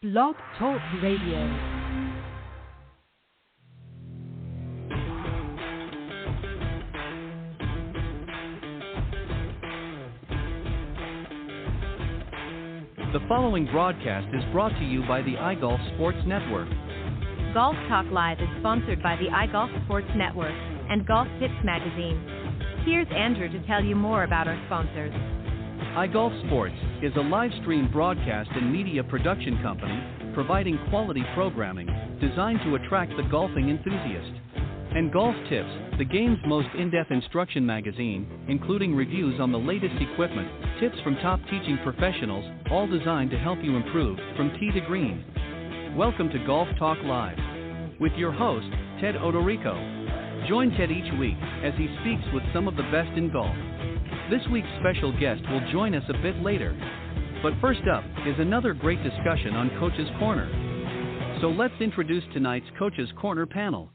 Blog Talk Radio. The following broadcast is brought to you by the iGolf Sports Network. Golf Talk Live is sponsored by the iGolf Sports Network and Golf Tips Magazine. Here's Andrew to tell you more about our sponsors. iGolf Sports is a live stream broadcast and media production company providing quality programming designed to attract the golfing enthusiast. And Golf Tips, the game's most in-depth instruction magazine, including reviews on the latest equipment, tips from top teaching professionals, all designed to help you improve from tee to green. Welcome to Golf Talk Live with your host, Ted Odorico. Join Ted each week as he speaks with some of the best in golf. This week's special guest will join us a bit later. But first up is another great discussion on Coach's Corner. So let's introduce tonight's Coach's Corner panel.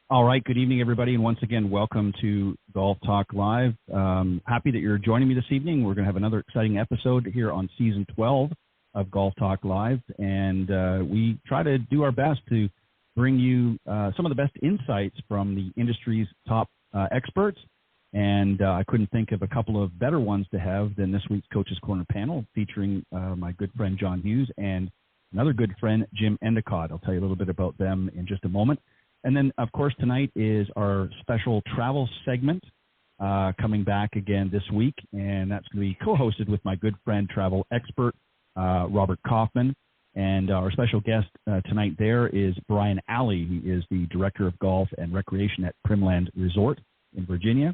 All right, good evening, everybody, and once again, welcome to Golf Talk Live. Happy that you're joining me this evening. We're going to have another exciting episode here on Season 12 of Golf Talk Live, and we try to do our best to bring you some of the best insights from the industry's top experts, and I couldn't think of a couple of better ones to have than this week's Coach's Corner panel, featuring my good friend John Hughes and another good friend, Jim Endicott. I'll tell you a little bit about them in just a moment. And then, of course, tonight is our special travel segment coming back again this week, and that's going to be co-hosted with my good friend, travel expert, Robert Kaufman. And our special guest tonight there is Brian Alley. He is the Director of Golf and Recreation at Primland Resort in Virginia.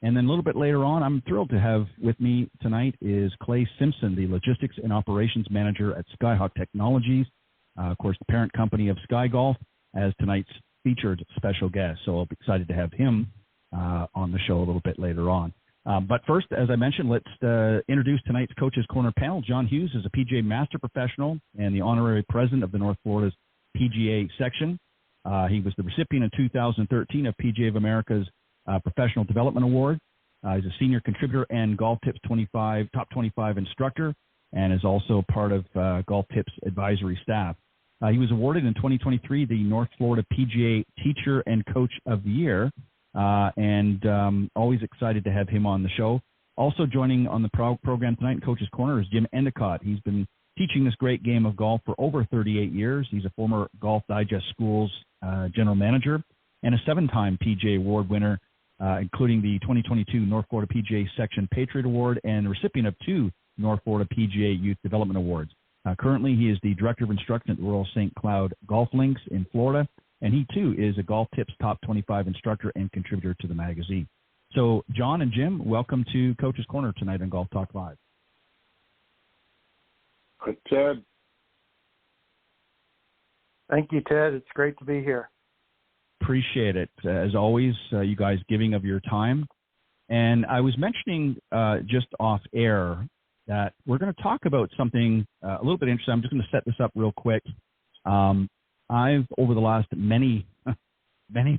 And then a little bit later on, I'm thrilled to have with me tonight is Clay Simpson, the Logistics and Operations Manager at Skyhawk Technologies, of course, the parent company of SkyGolf, as tonight's featured special guest. So I'll be excited to have him on the show a little bit later on. But first, as I mentioned, let's introduce tonight's Coach's Corner panel. John Hughes is a PGA Master Professional and the Honorary President of the North Florida's PGA section. He was the recipient in 2013 of PGA of America's Professional Development Award. He's a senior contributor and Golf Tips Top 25 instructor, and is also part of Golf Tips advisory staff. He was awarded in 2023 the North Florida PGA Teacher and Coach of the Year, and always excited to have him on the show. Also joining on the program tonight in Coach's Corner is Jim Endicott. He's been teaching this great game of golf for over 38 years. He's a former Golf Digest Schools general manager and a 7-time PGA Award winner, including the 2022 North Florida PGA Section Patriot Award and the recipient of 2 North Florida PGA Youth Development Awards. Currently, he is the Director of Instruction at the Royal St. Cloud Golf Links in Florida, and he, too, is a Golf Tips Top 25 instructor and contributor to the magazine. So, John and Jim, welcome to Coach's Corner tonight on Golf Talk Live. Hi, Ted. Thank you, Ted. It's great to be here. Appreciate it. As always, you guys giving of your time. And I was mentioning just off air that we're going to talk about something a little bit interesting. I'm just going to set this up real quick. I've, over the last many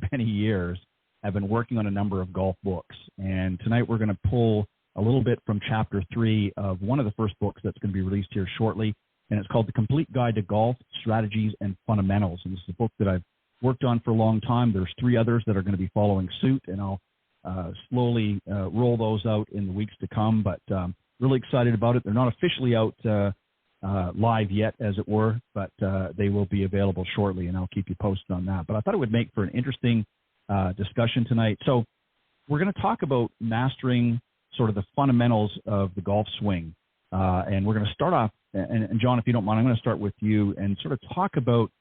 years, have been working on a number of golf books. And tonight we're going to pull a little bit from Chapter 3 of one of the first books that's going to be released here shortly. And it's called The Complete Guide to Golf, Strategies, and Fundamentals. And this is a book that I've worked on for a long time. There's 3 others that are going to be following suit, and I'll slowly roll those out in the weeks to come. But really excited about it. They're not officially out live yet, as it were, but they will be available shortly, and I'll keep you posted on that. But I thought it would make for an interesting discussion tonight. So we're going to talk about mastering sort of the fundamentals of the golf swing. And we're going to start off, and John, if you don't mind, I'm going to start with you and sort of talk about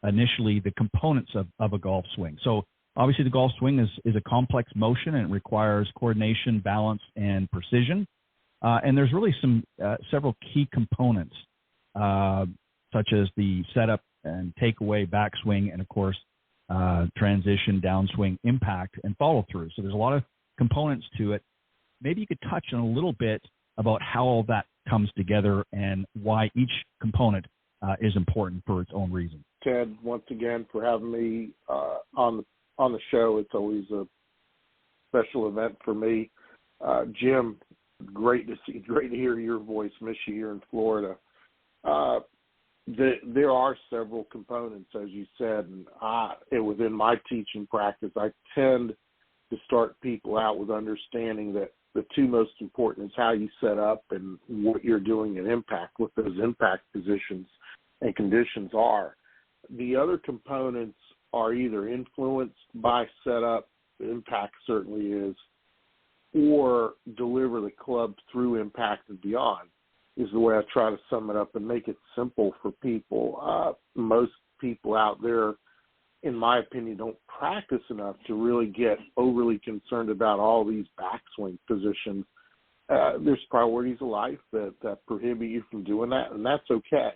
initially the components of a golf swing. So obviously the golf swing is a complex motion, and it requires coordination, balance, and precision. And there's really several key components, such as the setup and takeaway, backswing, and of course, transition, downswing, impact, and follow through. So there's a lot of components to it. Maybe you could touch on a little bit about how all that comes together and why each component is important for its own reason. Ted, once again, for having me on the show. It's always a special event for me. Jim, great to hear your voice. Miss you here in Florida. there are several components, as you said, and within my teaching practice, I tend to start people out with understanding that the two most important is how you set up and what you're doing in impact, what those impact positions and conditions are. The other components are either influenced by setup, impact certainly is, or deliver the club through impact and beyond, is the way I try to sum it up and make it simple for people. Most people out there, in my opinion, don't practice enough to really get overly concerned about all these backswing positions. There's priorities of life that prohibit you from doing that, and that's okay.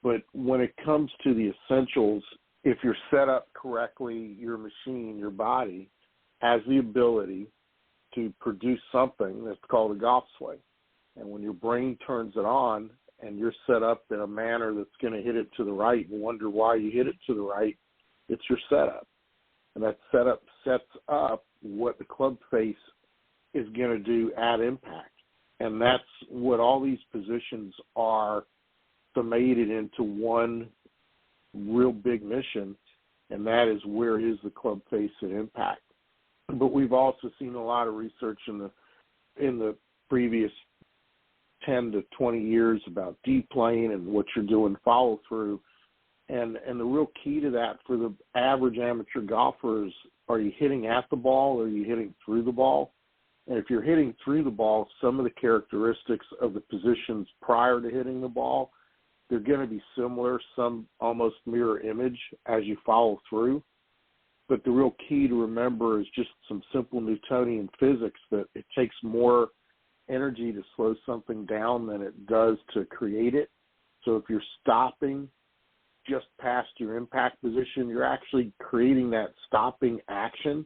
But when it comes to the essentials, if you're set up correctly, your machine, your body, has the ability to produce something that's called a golf swing. And when your brain turns it on and you're set up in a manner that's going to hit it to the right and wonder why you hit it to the right, it's your setup. And that setup sets up what the club face is going to do at impact. And that's what all these positions are summated into one real big mission, and that is where is the club face at impact. But we've also seen a lot of research in the previous 10 to 20 years about deep playing and what you're doing follow through. And the real key to that for the average amateur golfer is, are you hitting at the ball or are you hitting through the ball? And if you're hitting through the ball, some of the characteristics of the positions prior to hitting the ball, they're going to be similar, some almost mirror image as you follow through. But the real key to remember is just some simple Newtonian physics, that it takes more energy to slow something down than it does to create it. So if you're stopping just past your impact position, you're actually creating that stopping action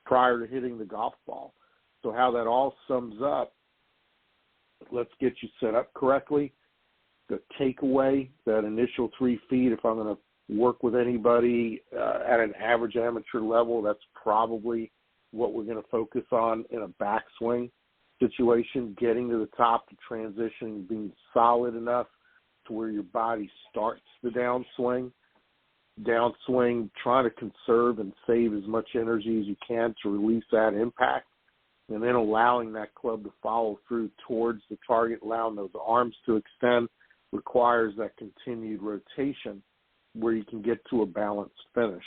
prior to hitting the golf ball. So how that all sums up, let's get you set up correctly. The takeaway, that initial 3 feet, if I'm going to work with anybody at an average amateur level, that's probably what we're going to focus on in a backswing situation, getting to the top, to transition, being solid enough to where your body starts the downswing, trying to conserve and save as much energy as you can to release that impact, and then allowing that club to follow through towards the target, allowing those arms to extend, requires that continued rotation where you can get to a balanced finish.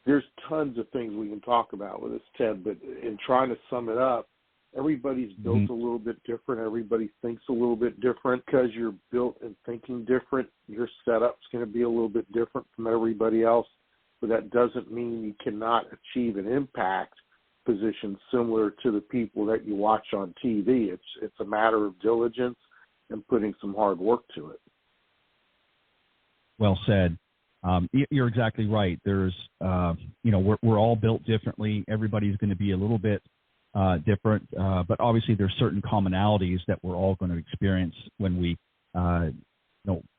There's tons of things we can talk about with this, Ted, but in trying to sum it up, everybody's built a little bit different. Everybody thinks a little bit different. Because you're built and thinking different, your setup's going to be a little bit different from everybody else, but that doesn't mean you cannot achieve an impact position similar to the people that you watch on TV. It's a matter of diligence and putting some hard work to it. Well said. You're exactly right. There's, we're all built differently. Everybody's going to be a little bit different, but obviously there's certain commonalities that we're all going to experience when we,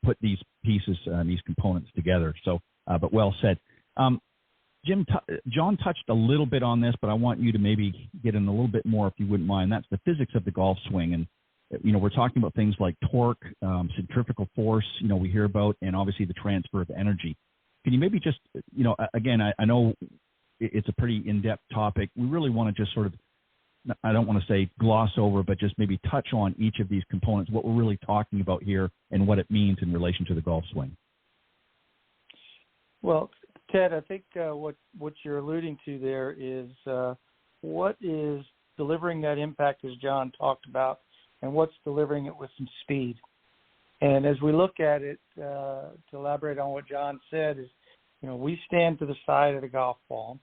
put these pieces and these components together. So, but well said. John touched a little bit on this, but I want you to maybe get in a little bit more, if you wouldn't mind. That's the physics of the golf swing. And, we're talking about things like torque, centrifugal force, we hear about, and obviously the transfer of energy. Can you maybe just, again, I know it's a pretty in-depth topic. We really want to just sort of, I don't want to say gloss over, but just maybe touch on each of these components, what we're really talking about here and what it means in relation to the golf swing. Well, Ted, I think what you're alluding to there is what is delivering that impact, as John talked about, and what's delivering it with some speed. And as we look at it, to elaborate on what John said, is, we stand to the side of the golf ball.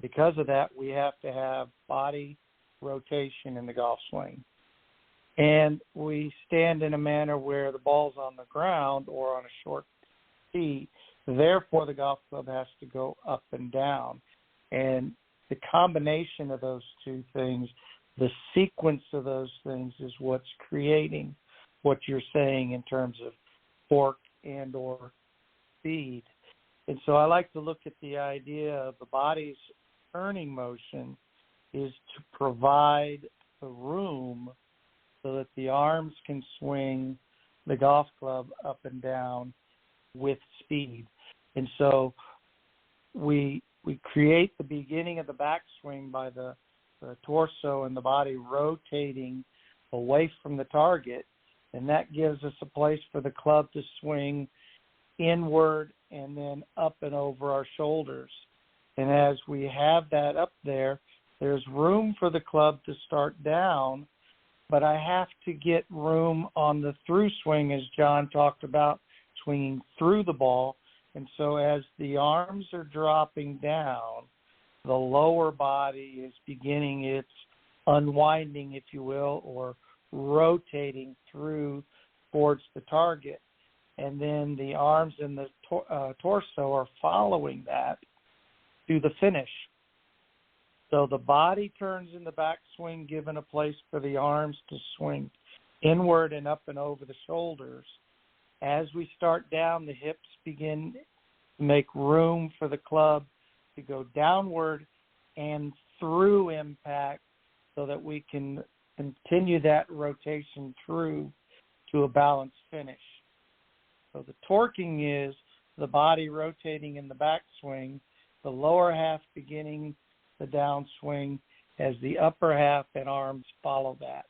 Because of that, we have to have body rotation in the golf swing. And we stand in a manner where the ball's on the ground or on a short tee. Therefore, the golf club has to go up and down. And the combination of those two things, the sequence of those things, is what's creating what you're saying in terms of torque and or speed. And so I like to look at the idea of the body's turning motion is to provide the room so that the arms can swing the golf club up and down with speed. And so we create the beginning of the backswing by the torso and the body rotating away from the target, and that gives us a place for the club to swing inward and then up and over our shoulders. And as we have that up there, there's room for the club to start down, but I have to get room on the through swing, as John talked about, swinging through the ball. And so as the arms are dropping down, the lower body is beginning its unwinding, if you will, or rotating through towards the target. And then the arms and the torso are following that to the finish. So the body turns in the backswing, giving a place for the arms to swing inward and up and over the shoulders. As we start down, the hips begin to make room for the club to go downward and through impact so that we can continue that rotation through to a balanced finish. So the torquing is the body rotating in the backswing, the lower half beginning the downswing as the upper half and arms follow that.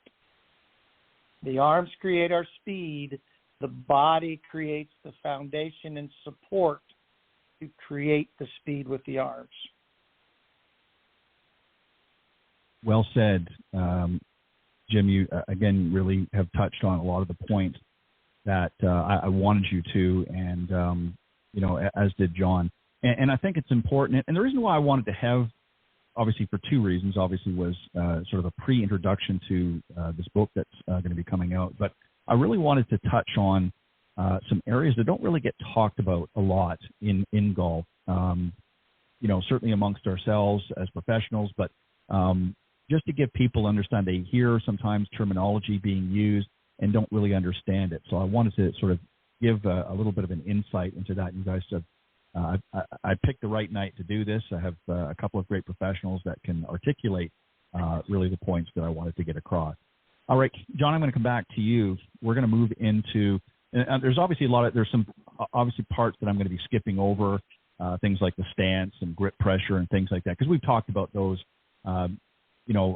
The arms create our speed. The body creates the foundation and support to create the speed with the arms. Well said. Jim, you, again, really have touched on a lot of the points that I wanted you to, and, as did John. And I think it's important. And the reason why I wanted to have, obviously for two reasons, obviously was sort of a pre-introduction to this book that's going to be coming out. But I really wanted to touch on some areas that don't really get talked about a lot in golf, certainly amongst ourselves as professionals, but just to give people understand, they hear sometimes terminology being used and don't really understand it. So I wanted to sort of give a little bit of an insight into that. You guys have, I picked the right night to do this. I have a couple of great professionals that can articulate really the points that I wanted to get across. All right, John, I'm going to come back to you. We're going to move into, there's obviously there's some obviously parts that I'm going to be skipping over, things like the stance and grip pressure and things like that, because we've talked about those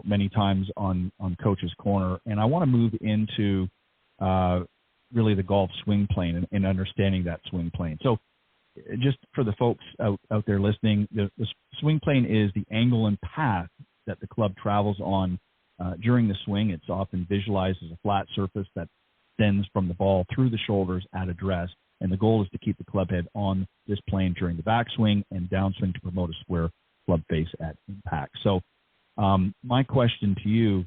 many times on Coach's Corner. And I want to move into really the golf swing plane and understanding that swing plane. So just for the folks out there listening, the swing plane is the angle and path that the club travels on during the swing. It's often visualized as a flat surface that extends from the ball through the shoulders at address. And the goal is to keep the club head on this plane during the backswing and downswing to promote a square club face at impact. So my question to you,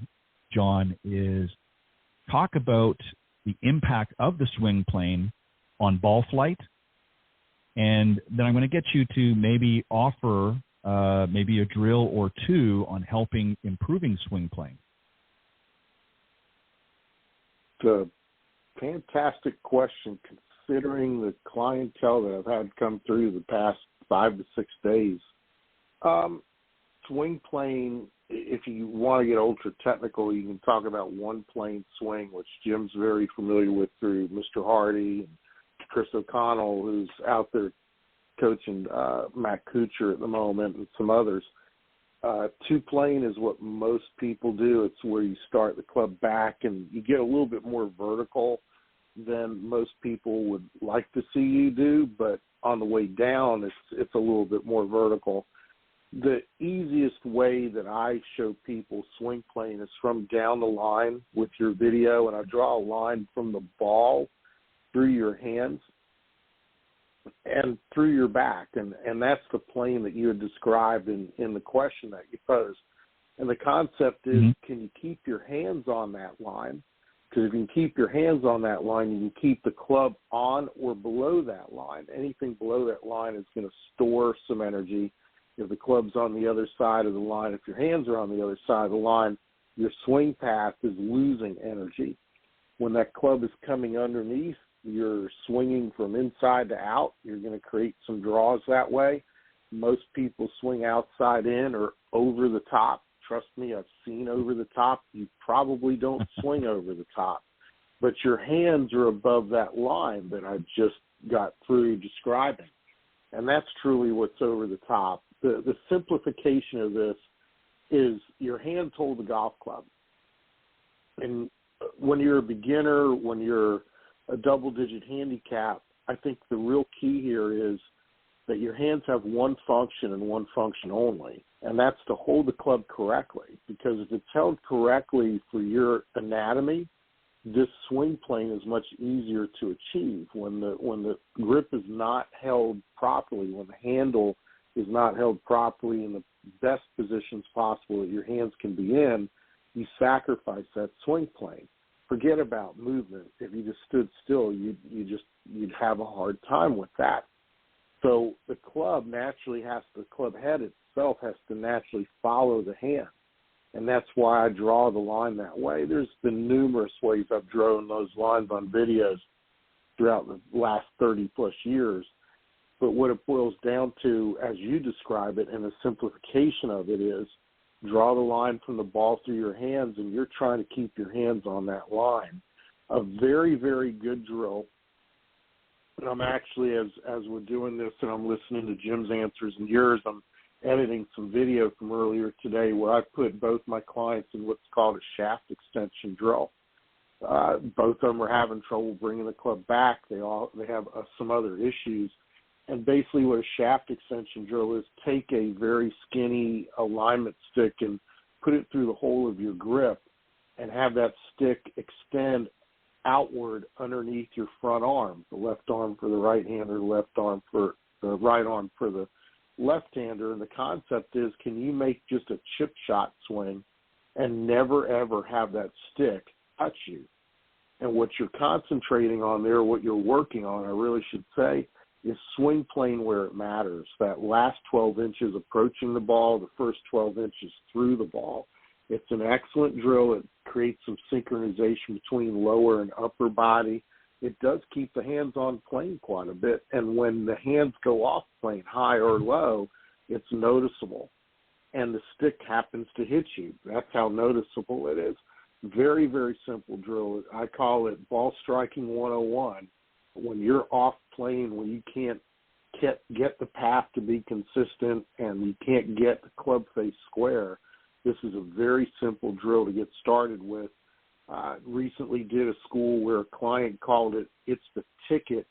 John, is talk about the impact of the swing plane on ball flight, and then I'm going to get you to maybe offer maybe a drill or two on helping improving swing plane. It's a fantastic question, considering the clientele that I've had come through the past 5 to 6 days. Swing plane, if you want to get ultra technical, you can talk about one plane swing, which Jim's very familiar with through Mr. Hardy and Chris O'Connell, who's out there coaching Matt Kuchar at the moment and some others. Two plane is what most people do. It's where you start the club back and you get a little bit more vertical than most people would like to see you do, but on the way down, it's a little bit more vertical. The easiest way that I show people swing plane is from down the line with your video, and I draw a line from the ball through your hands and through your back, and that's the plane that you had described in the question that you posed. And the concept is, can you keep your hands on that line? Because if you can keep your hands on that line, you can keep the club on or below that line. Anything below that line is going to store some energy. If the club's on the other side of the line, if your hands are on the other side of the line, your swing path is losing energy. When that club is coming underneath, you're swinging from inside to out. You're going to create some draws that way. Most people swing outside in or over the top. Trust me, I've seen over the top. You probably don't swing over the top. but your hands are above that line that I just got through describing. And that's truly what's over the top. The simplification of this is your hands hold the golf club. And when you're a beginner, when you're a double-digit handicap, I think the real key here is that your hands have one function and one function only, and that's to hold the club correctly. Because if it's held correctly for your anatomy, this swing plane is much easier to achieve. When the grip is not held properly, when the handle is not held properly in the best positions possible that your hands can be in, you sacrifice that swing plane. Forget about movement. If you just stood still, you'd have a hard time with that. So the club the club head itself has to naturally follow the hand. And that's why I draw the line that way. There's been numerous ways I've drawn those lines on videos throughout the last 30-plus years. But what it boils down to, as you describe it, and the simplification of it is, draw the line from the ball through your hands, and you're trying to keep your hands on that line. A very, very good drill. And I'm actually, as we're doing this and I'm listening to Jim's answers and yours, I'm editing some video from earlier today where I put both my clients in what's called a shaft extension drill. Both of them are having trouble bringing the club back. They have some other issues. And basically what a shaft extension drill is, take a very skinny alignment stick and put it through the hole of your grip and have that stick extend outward underneath your front arm, the left arm for the right-hander, the right arm for the left-hander. And the concept is, can you make just a chip shot swing and never, ever have that stick touch you? And what you're concentrating on there, what you're working on, I really should say, is swing plane where it matters. That last 12 inches approaching the ball, the first 12 inches through the ball. It's an excellent drill. It creates some synchronization between lower and upper body. It does keep the hands on plane quite a bit. And when the hands go off plane, high or low, it's noticeable. And the stick happens to hit you. That's how noticeable it is. Very, very simple drill. I call it ball striking 101. When you're off plane, when you can't get the path to be consistent and you can't get the club face square, this is a very simple drill to get started with. Recently did a school where a client called it's the ticket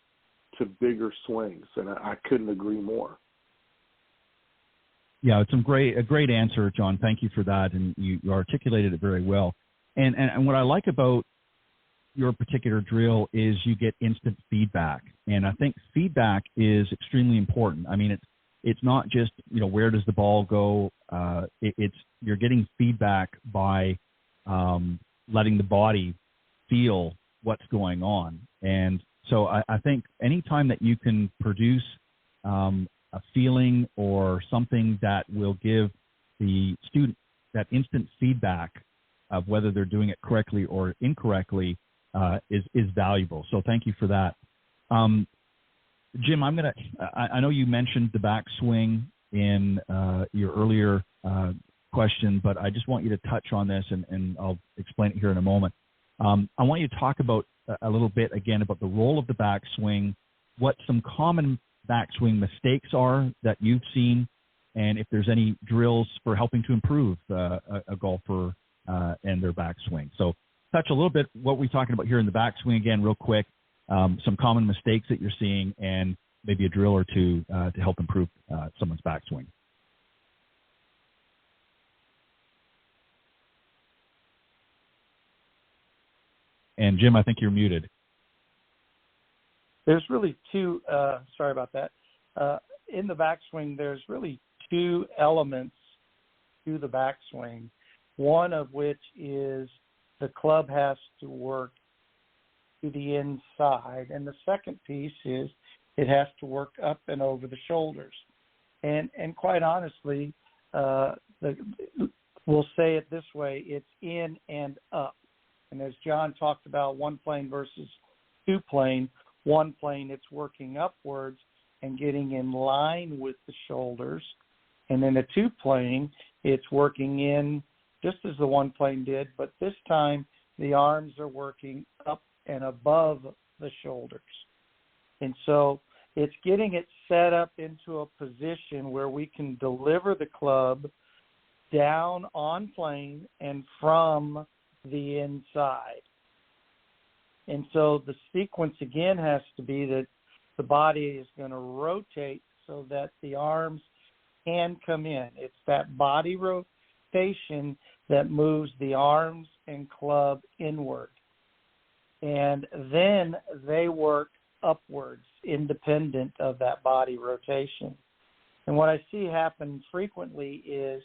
to bigger swings, and I couldn't agree more. Yeah, it's a great answer, John. Thank you for that, and you articulated it very well. And what I like about your particular drill is you get instant feedback, and I think feedback is extremely important. I mean, it's not just where does the ball go. You're getting feedback by letting the body feel what's going on, and so I think anytime that you can produce a feeling or something that will give the student that instant feedback of whether they're doing it correctly or incorrectly is valuable. So thank you for that. Jim, I know you mentioned the backswing in your earlier question, but I just want you to touch on this, and I'll explain it here in a moment. I want you to talk about a little bit again about the role of the backswing, what some common backswing mistakes are that you've seen, and if there's any drills for helping to improve a golfer and their backswing. So touch a little bit what we're talking about here in the backswing again real quick, some common mistakes that you're seeing, and maybe a drill or two to help improve someone's backswing. And Jim, I think you're muted. There's really two, sorry about that. In the backswing, there's really two elements to the backswing, one of which is the club has to work to the inside, and the second piece is it has to work up and over the shoulders. And quite honestly, we'll say it this way, it's in and up. And as John talked about, one plane versus two plane, one plane it's working upwards and getting in line with the shoulders. And then a two plane, it's working in just as the one plane did, but this time the arms are working up and above the shoulders. And so it's getting it set up into a position where we can deliver the club down on plane and from the inside. And so the sequence again has to be that the body is going to rotate so that the arms can come in. It's that body rotation that moves the arms and club inward. And then they work upwards, independent of that body rotation. And what I see happen frequently is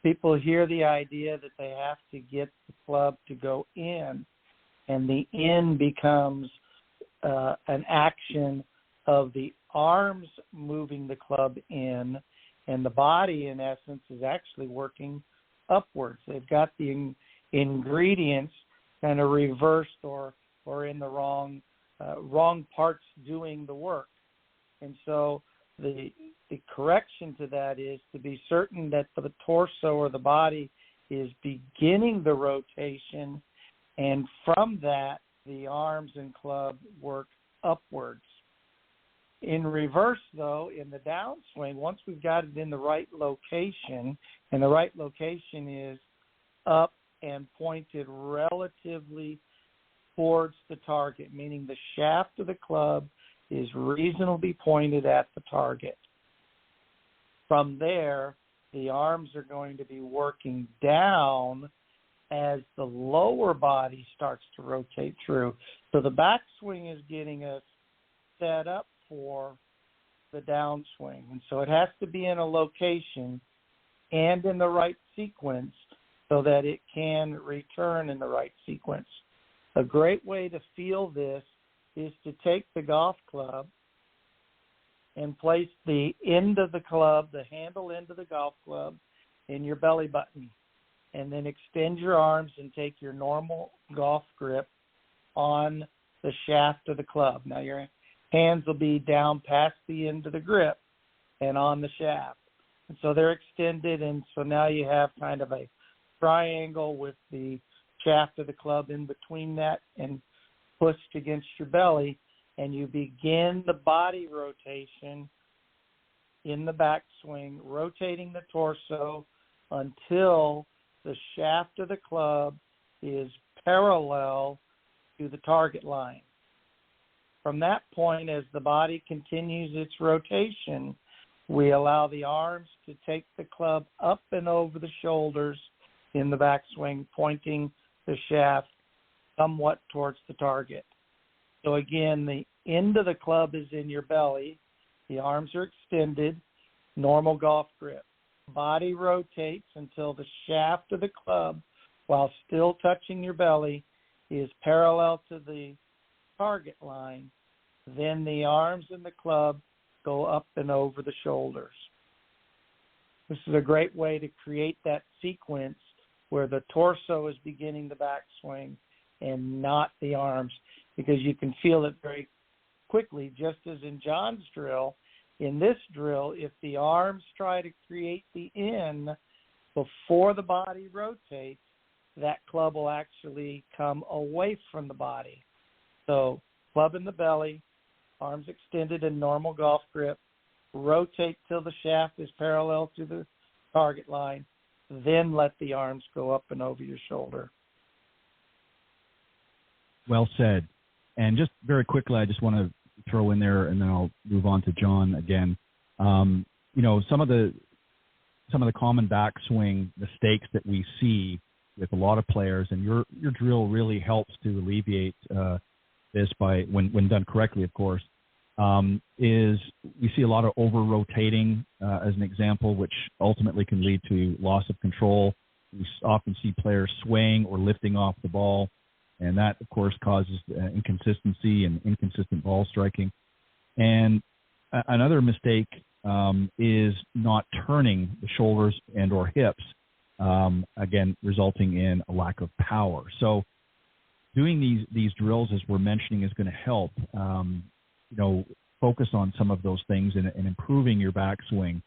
people hear the idea that they have to get the club to go in, and the in becomes an action of the arms moving the club in, and the body, in essence, is actually working upwards. They've got the ingredients kind of reversed or in the wrong parts doing the work. And so the correction to that is to be certain that the torso or the body is beginning the rotation, and from that, the arms and club work upwards. In reverse, though, in the downswing, once we've got it in the right location, and the right location is up and pointed relatively towards the target, meaning the shaft of the club is reasonably pointed at the target. From there, the arms are going to be working down as the lower body starts to rotate through. So the backswing is getting us set up for the downswing. And so it has to be in a location and in the right sequence so that it can return in the right sequence. A great way to feel this is to take the golf club and place the end of the club, the handle end of the golf club, in your belly button, and then extend your arms and take your normal golf grip on the shaft of the club. Now your hands will be down past the end of the grip and on the shaft. And so they're extended, and so now you have kind of a triangle with the shaft of the club in between that and pushed against your belly, and you begin the body rotation in the backswing, rotating the torso until the shaft of the club is parallel to the target line. From that point, as the body continues its rotation, we allow the arms to take the club up and over the shoulders in the backswing, pointing the shaft somewhat towards the target. So again, the end of the club is in your belly. The arms are extended, normal golf grip. Body rotates until the shaft of the club, while still touching your belly, is parallel to the target line. Then the arms and the club go up and over the shoulders. This is a great way to create that sequence where the torso is beginning the backswing and not the arms, because you can feel it very quickly, just as in John's drill. In this drill, if the arms try to create the in before the body rotates, that club will actually come away from the body. So club in the belly, arms extended in normal golf grip, rotate till the shaft is parallel to the target line, then let the arms go up and over your shoulder. Well said. And just very quickly, I just want to throw in there, and then I'll move on to John again. Some of the common backswing mistakes that we see with a lot of players, and your drill really helps to alleviate this by when done correctly, of course, is we see a lot of over-rotating as an example, which ultimately can lead to loss of control. We often see players swaying or lifting off the ball, and that, of course, causes inconsistency and inconsistent ball striking. And another mistake is not turning the shoulders and or hips, again, resulting in a lack of power. So doing these drills, as we're mentioning, is going to help, focus on some of those things and improving your backswing.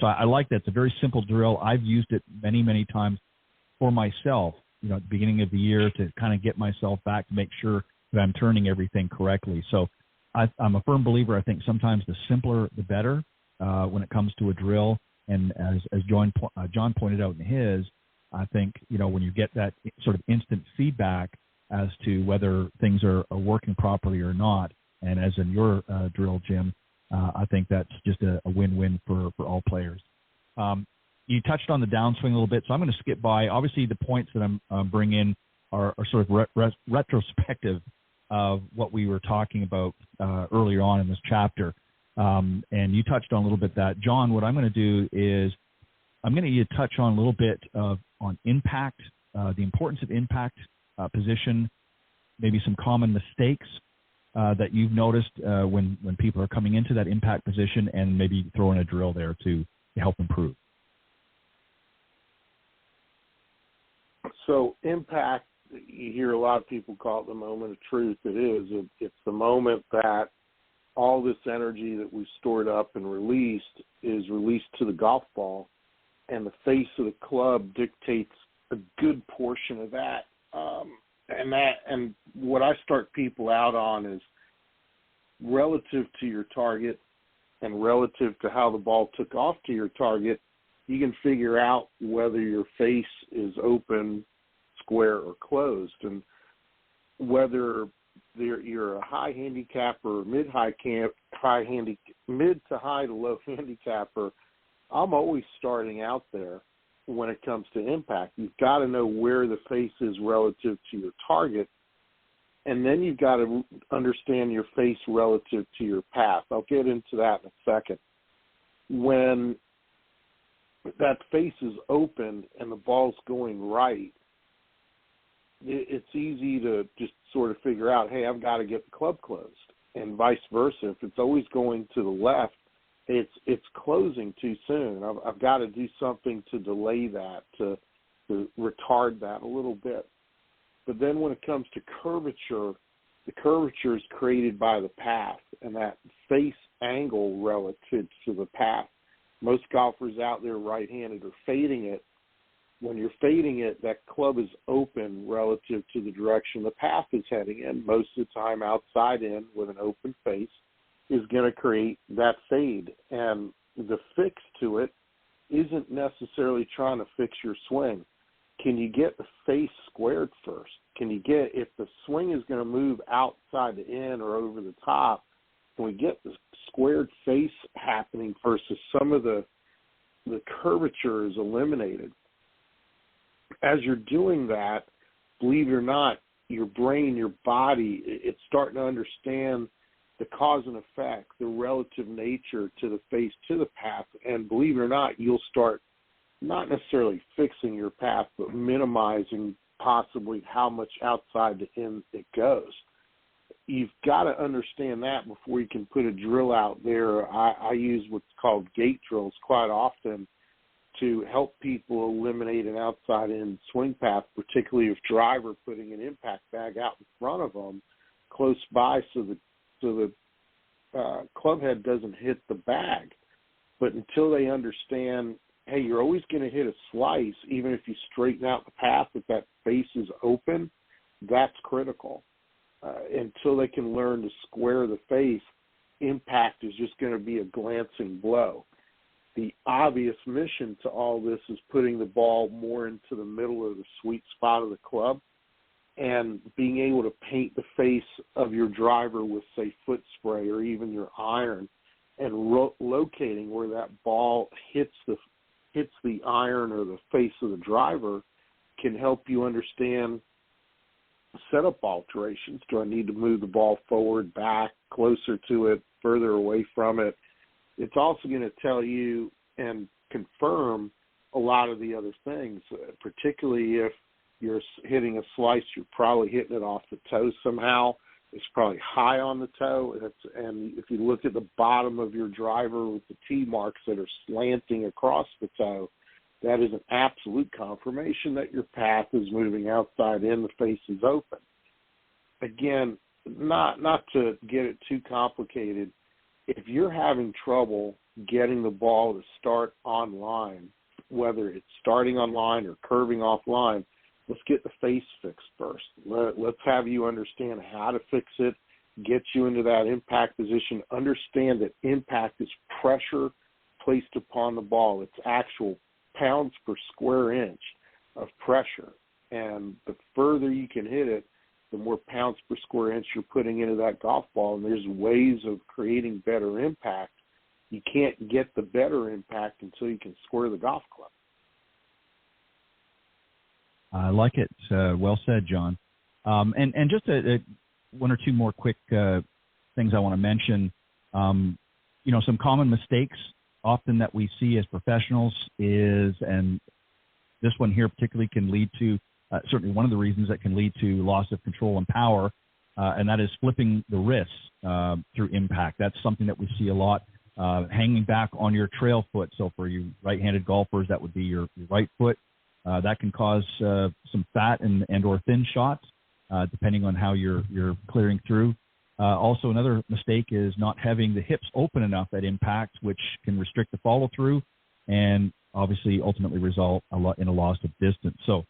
So I like that. It's a very simple drill. I've used it many, many times for myself, at the beginning of the year to kind of get myself back to make sure that I'm turning everything correctly. So I'm a firm believer. I think sometimes the simpler, the better when it comes to a drill. And as John pointed out in his, I think, when you get that sort of instant feedback as to whether things are working properly or not, and as in your drill, Jim, I think that's just a win-win for all players. You touched on the downswing a little bit, so I'm going to skip by. Obviously, the points that I'm bringing are sort of retrospective of what we were talking about earlier on in this chapter. And you touched on a little bit that. John, what I'm going to do is I'm going to touch on a little bit on impact, the importance of impact position, maybe some common mistakes that you've noticed when people are coming into that impact position, and maybe throw in a drill there to help improve. So impact, you hear a lot of people call it the moment of truth. It is. It's the moment that all this energy that we've stored up and released is released to the golf ball, and the face of the club dictates a good portion of that. And what I start people out on is relative to your target and relative to how the ball took off to your target, you can figure out whether your face is open, square, or closed. And whether you're a high handicapper, mid to high to low handicapper, I'm always starting out there when it comes to impact. You've got to know where the face is relative to your target, and then you've got to understand your face relative to your path. I'll get into that in a second. When that face is open and the ball's going right, it's easy to just sort of figure out, hey, I've got to get the club closed, and vice versa. If it's always going to the left, it's closing too soon. I've got to do something to delay that, to retard that a little bit. But then when it comes to curvature, the curvature is created by the path and that face angle relative to the path. Most golfers out there right-handed are fading it. When you're fading it, that club is open relative to the direction the path is heading in. Most of the time outside in with an open face is going to create that fade. And the fix to it isn't necessarily trying to fix your swing. Can you get the face squared first? Can you get, if the swing is going to move outside the in or over the top, can we get the squared face happening versus some of the curvature is eliminated? As you're doing that, believe it or not, your brain, your body, it's starting to understand the cause and effect, the relative nature to the face, to the path. And believe it or not, you'll start not necessarily fixing your path, but minimizing possibly how much outside the in it goes. You've got to understand that before you can put a drill out there. I use what's called gate drills quite often to help people eliminate an outside-in swing path, particularly if driver putting an impact bag out in front of them close by so the club head doesn't hit the bag. But until they understand, hey, you're always going to hit a slice, even if you straighten out the path, if that face is open, that's critical. Until they can learn to square the face, impact is just going to be a glancing blow. The obvious mission to all this is putting the ball more into the middle of the sweet spot of the club and being able to paint the face of your driver with, say, foot spray or even your iron, and locating where that ball hits the iron or the face of the driver can help you understand setup alterations. Do I need to move the ball forward, back, closer to it, further away from it? It's also going to tell you and confirm a lot of the other things, particularly if you're hitting a slice, you're probably hitting it off the toe somehow. It's probably high on the toe. And if you look at the bottom of your driver with the T marks that are slanting across the toe, that is an absolute confirmation that your path is moving outside in, the face is open. Again, not to get it too complicated, if you're having trouble getting the ball to start on line, whether it's starting on line or curving off line, let's get the face fixed first. Let's have you understand how to fix it, get you into that impact position, understand that impact is pressure placed upon the ball. It's actual pounds per square inch of pressure. And the further you can hit it, the more pounds per square inch you're putting into that golf ball. And there's ways of creating better impact. You can't get the better impact until you can square the golf club. I like it. Well said, John. And just one or two more quick things I want to mention. Some common mistakes often that we see as professionals is, and this one here particularly can lead to, certainly one of the reasons that can lead to loss of control and power, and that is flipping the wrists through impact. That's something that we see a lot, hanging back on your trail foot. So for you right-handed golfers, that would be your right foot. That can cause some fat and or thin shots, depending on how you're clearing through. Also, another mistake is not having the hips open enough at impact, which can restrict the follow-through and obviously ultimately result in a loss of distance. So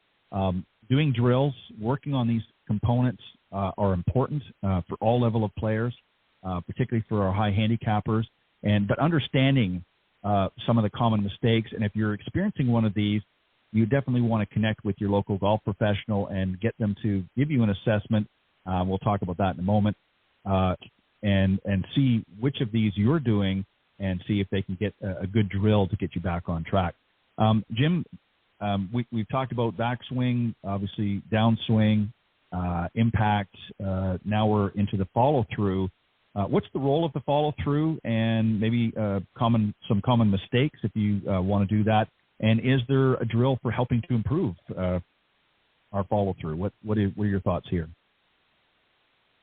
doing drills, working on these components are important for all level of players, particularly for our high handicappers. But understanding some of the common mistakes, and if you're experiencing one of these, you definitely want to connect with your local golf professional and get them to give you an assessment. We'll talk about that in a moment, and see which of these you're doing and see if they can get a good drill to get you back on track. Jim, we've talked about backswing, obviously downswing, impact. Now we're into the follow-through. What's the role of the follow-through, and maybe some common mistakes if you want to do that? And is there a drill for helping to improve our follow-through? What are your thoughts here?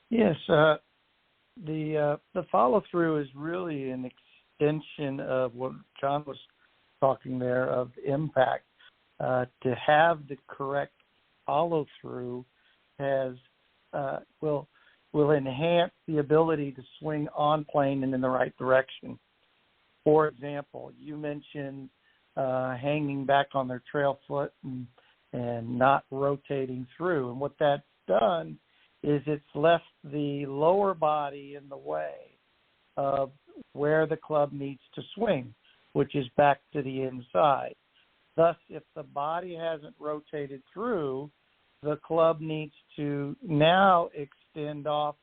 Yes, the follow-through is really an extension of what John was talking there of impact. To have the correct follow-through will enhance the ability to swing on plane and in the right direction. For example, you mentioned hanging back on their trail foot and not rotating through. And what that's done is it's left the lower body in the way of where the club needs to swing, which is back to the inside. Thus, if the body hasn't rotated through, the club needs to now extend off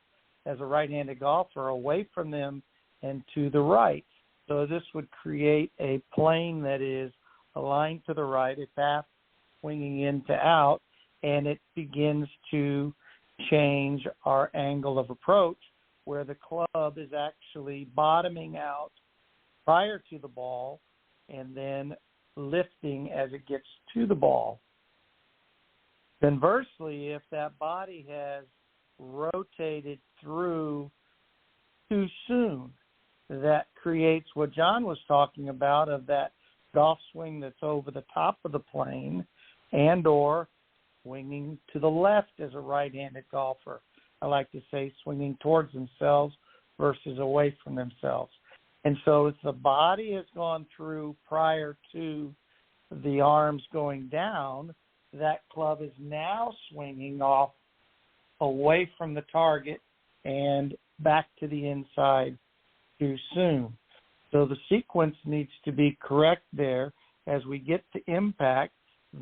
as a right-handed golfer away from them and to the right. So this would create a plane that is aligned to the right, a path swinging in to out, and it begins to change our angle of approach where the club is actually bottoming out prior to the ball and then lifting as it gets to the ball. Conversely, if that body has rotated through too soon, that creates what John was talking about of that golf swing that's over the top of the plane and or swinging to the left as a right-handed golfer. I like to say swinging towards themselves versus away from themselves. And so if the body has gone through prior to the arms going down, that club is now swinging off away from the target and back to the inside too soon. So the sequence needs to be correct there. As we get to impact,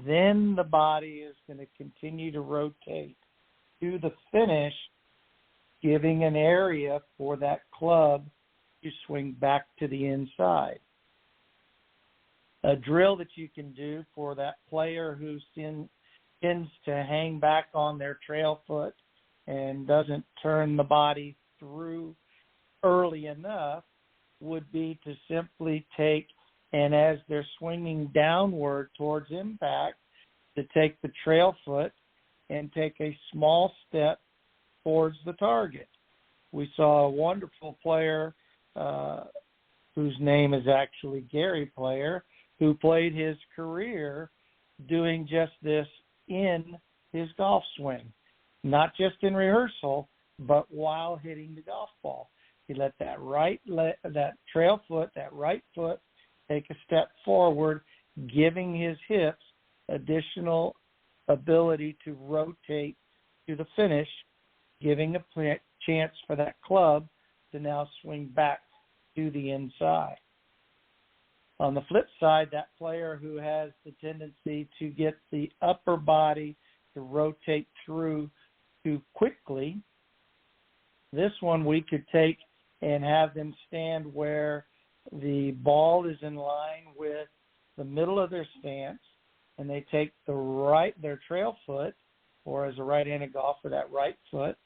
then the body is going to continue to rotate to the finish, giving an area for that club to swing back to the inside. A drill that you can do for that player who tends to hang back on their trail foot and doesn't turn the body through early enough would be to simply take, and as they're swinging downward towards impact, to take the trail foot and take a small step towards the target. We saw a wonderful player whose name is actually Gary Player, who played his career doing just this in his golf swing, not just in rehearsal, but while hitting the golf ball. He let that that trail foot, that right foot, take a step forward, giving his hips additional ability to rotate to the finish, giving a chance for that club to now swing back to the inside. On the flip side, that player who has the tendency to get the upper body to rotate through too quickly, this one we could take and have them stand where the ball is in line with the middle of their stance, and they take their trail foot, or as a right-handed golfer, that right foot,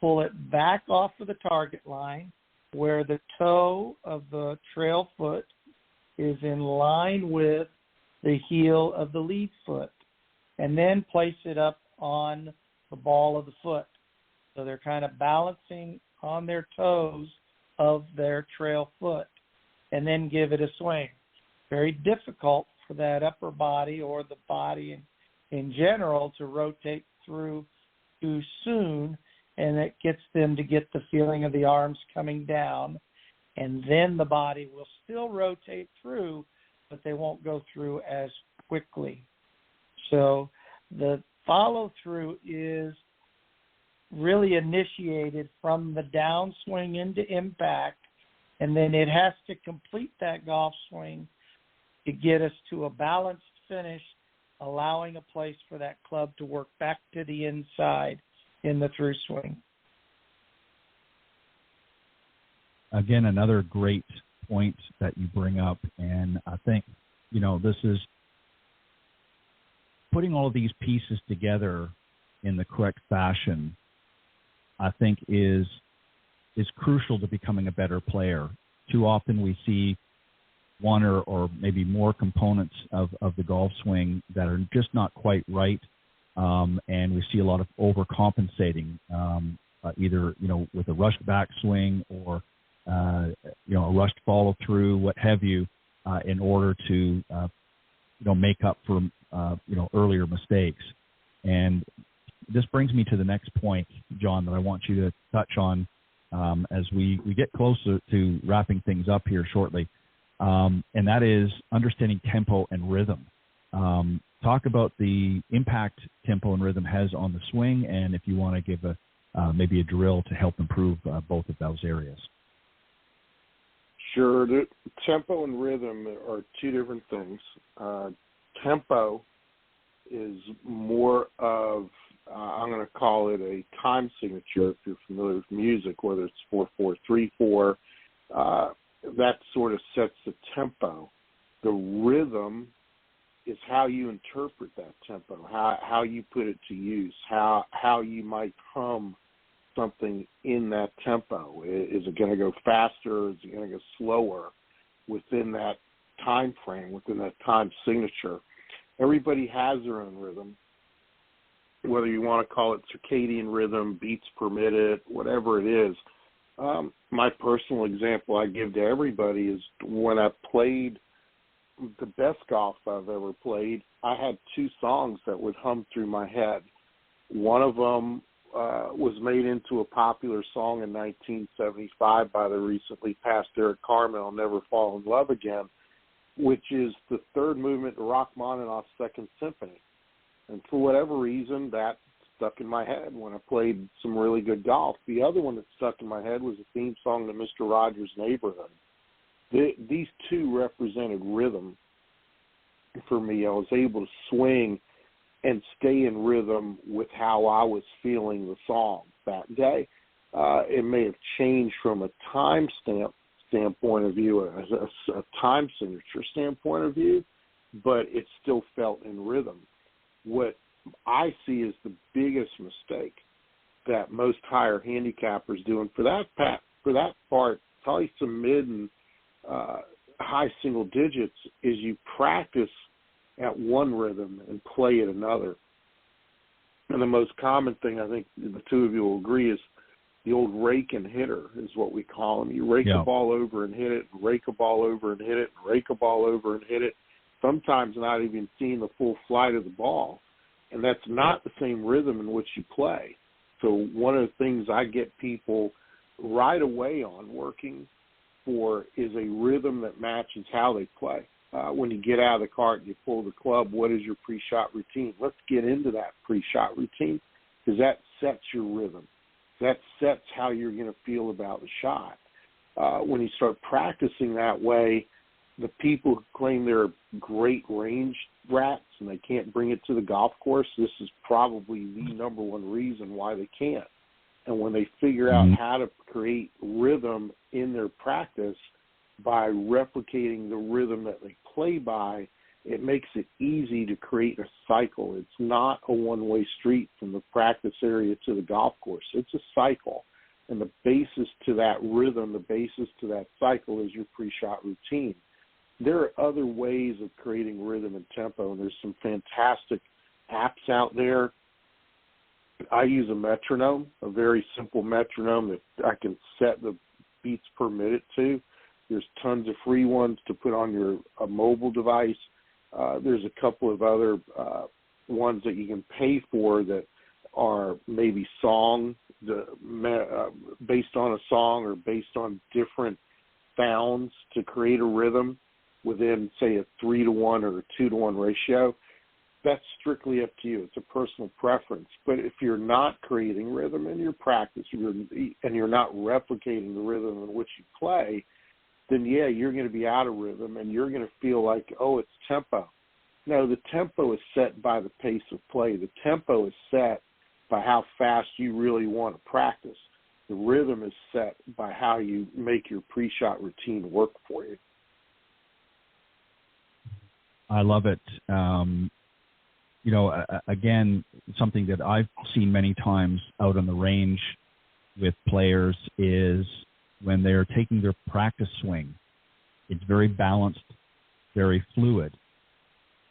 pull it back off of the target line where the toe of the trail foot is in line with the heel of the lead foot, and then place it up on the ball of the foot. So they're kind of balancing on their toes of their trail foot, and then give it a swing. Very difficult for that upper body or the body in general to rotate through too soon, and it gets them to get the feeling of the arms coming down, and then the body will still rotate through, but they won't go through as quickly. So the follow-through is really initiated from the downswing into impact, and then it has to complete that golf swing to get us to a balanced finish, allowing a place for that club to work back to the inside in the through swing. Again, another great point that you bring up, and I think, this is putting all of these pieces together in the correct fashion, I think is crucial to becoming a better player. Too often we see one or maybe more components of the golf swing that are just not quite right, and we see a lot of overcompensating, either with a rushed backswing or a rushed follow through, what have you, in order to make up for earlier mistakes. And this brings me to the next point, John, that I want you to touch on as we get closer to wrapping things up here shortly, and that is understanding tempo and rhythm. Talk about the impact tempo and rhythm has on the swing, and if you want to give maybe a drill to help improve both of those areas. Sure. The tempo and rhythm are two different things. Tempo is more of, I'm going to call it a time signature if you're familiar with music, whether it's 4/4, 3/4. That sort of sets the tempo. The rhythm is how you interpret that tempo, how you put it to use, how you might hum something in that tempo. Is it going to go faster? Is it going to go slower within that time frame, within that time signature? Everybody has their own rhythm, whether you want to call it circadian rhythm, beats per minute, whatever it is. My personal example I give to everybody is when I played the best golf I've ever played, I had two songs that would hum through my head. One of them was made into a popular song in 1975 by the recently passed Eric Carmen, I'll Never Fall in Love Again, which is the third movement of Rachmaninoff's Second Symphony. And for whatever reason, that stuck in my head when I played some really good golf. The other one that stuck in my head was the theme song to Mr. Rogers' Neighborhood. These two represented rhythm for me. I was able to swing and stay in rhythm with how I was feeling the song that day. It may have changed from a time standpoint of view, a time signature standpoint of view, but it still felt in rhythm. What I see is the biggest mistake that most higher handicappers do, and for that part, probably some mid and high single digits, is you practice at one rhythm and play at another. And the most common thing, I think the two of you will agree, is the old rake and hitter is what we call them. You rake a ball over and hit it, rake a ball over and hit it, rake a ball over and hit it, sometimes not even seeing the full flight of the ball. And that's not the same rhythm in which you play. So one of the things I get people right away on working for is a rhythm that matches how they play. when you get out of the cart and you pull the club, what is your pre-shot routine? Let's get into that pre-shot routine, because that sets your rhythm. That sets how you're going to feel about the shot. When you start practicing that way, the people who claim they're great range rats and they can't bring it to the golf course, this is probably the number one reason why they can't. And when they figure out how to create rhythm in their practice by replicating the rhythm that they play by, it makes it easy to create a cycle. It's not a one-way street from the practice area to the golf course. It's a cycle. And the basis to that rhythm, the basis to that cycle is your pre-shot routine. There are other ways of creating rhythm and tempo, and there's some fantastic apps out there. I use a metronome, a very simple metronome that I can set the beats per minute to. There's tons of free ones to put on your mobile device. There's a couple of other ones that you can pay for that are maybe based on a song or based on different sounds to create a rhythm within, say, a 3-to-1 or a 2-to-1 ratio. That's strictly up to you. It's a personal preference. But if you're not creating rhythm in your practice and you're not replicating the rhythm in which you play, then, yeah, you're going to be out of rhythm and you're going to feel like, oh, it's tempo. No, the tempo is set by the pace of play. The tempo is set by how fast you really want to practice. The rhythm is set by how you make your pre-shot routine work for you. I love it. Again, something that I've seen many times out on the range with players is when they're taking their practice swing, it's very balanced, very fluid.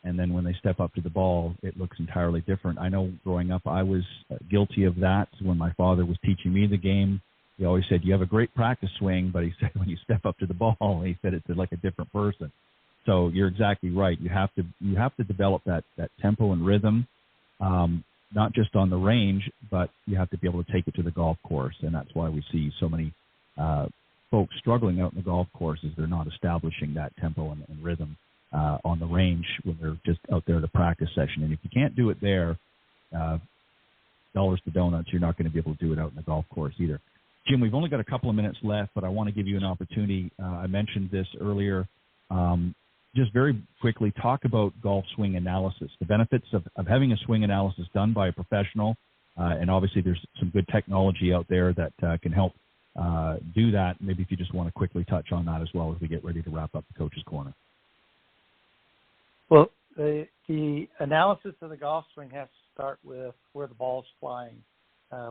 And then when they step up to the ball, it looks entirely different. I know growing up, I was guilty of that. When my father was teaching me the game, he always said, you have a great practice swing, but he said, when you step up to the ball, he said it's like a different person. So you're exactly right. You have to develop that tempo and rhythm, not just on the range, but you have to be able to take it to the golf course. And that's why we see so many folks struggling out in the golf course, is they're not establishing that tempo and rhythm on the range when they're just out there at a practice session. And if you can't do it there, dollars to donuts, you're not going to be able to do it out in the golf course either. Jim, we've only got a couple of minutes left, but I want to give you an opportunity. I mentioned this earlier. Just very quickly, talk about golf swing analysis, the benefits of having a swing analysis done by a professional. And obviously there's some good technology out there that can help do that. Maybe if you just want to quickly touch on that as well as we get ready to wrap up the Coach's Corner. Well, the analysis of the golf swing has to start with where the ball's flying.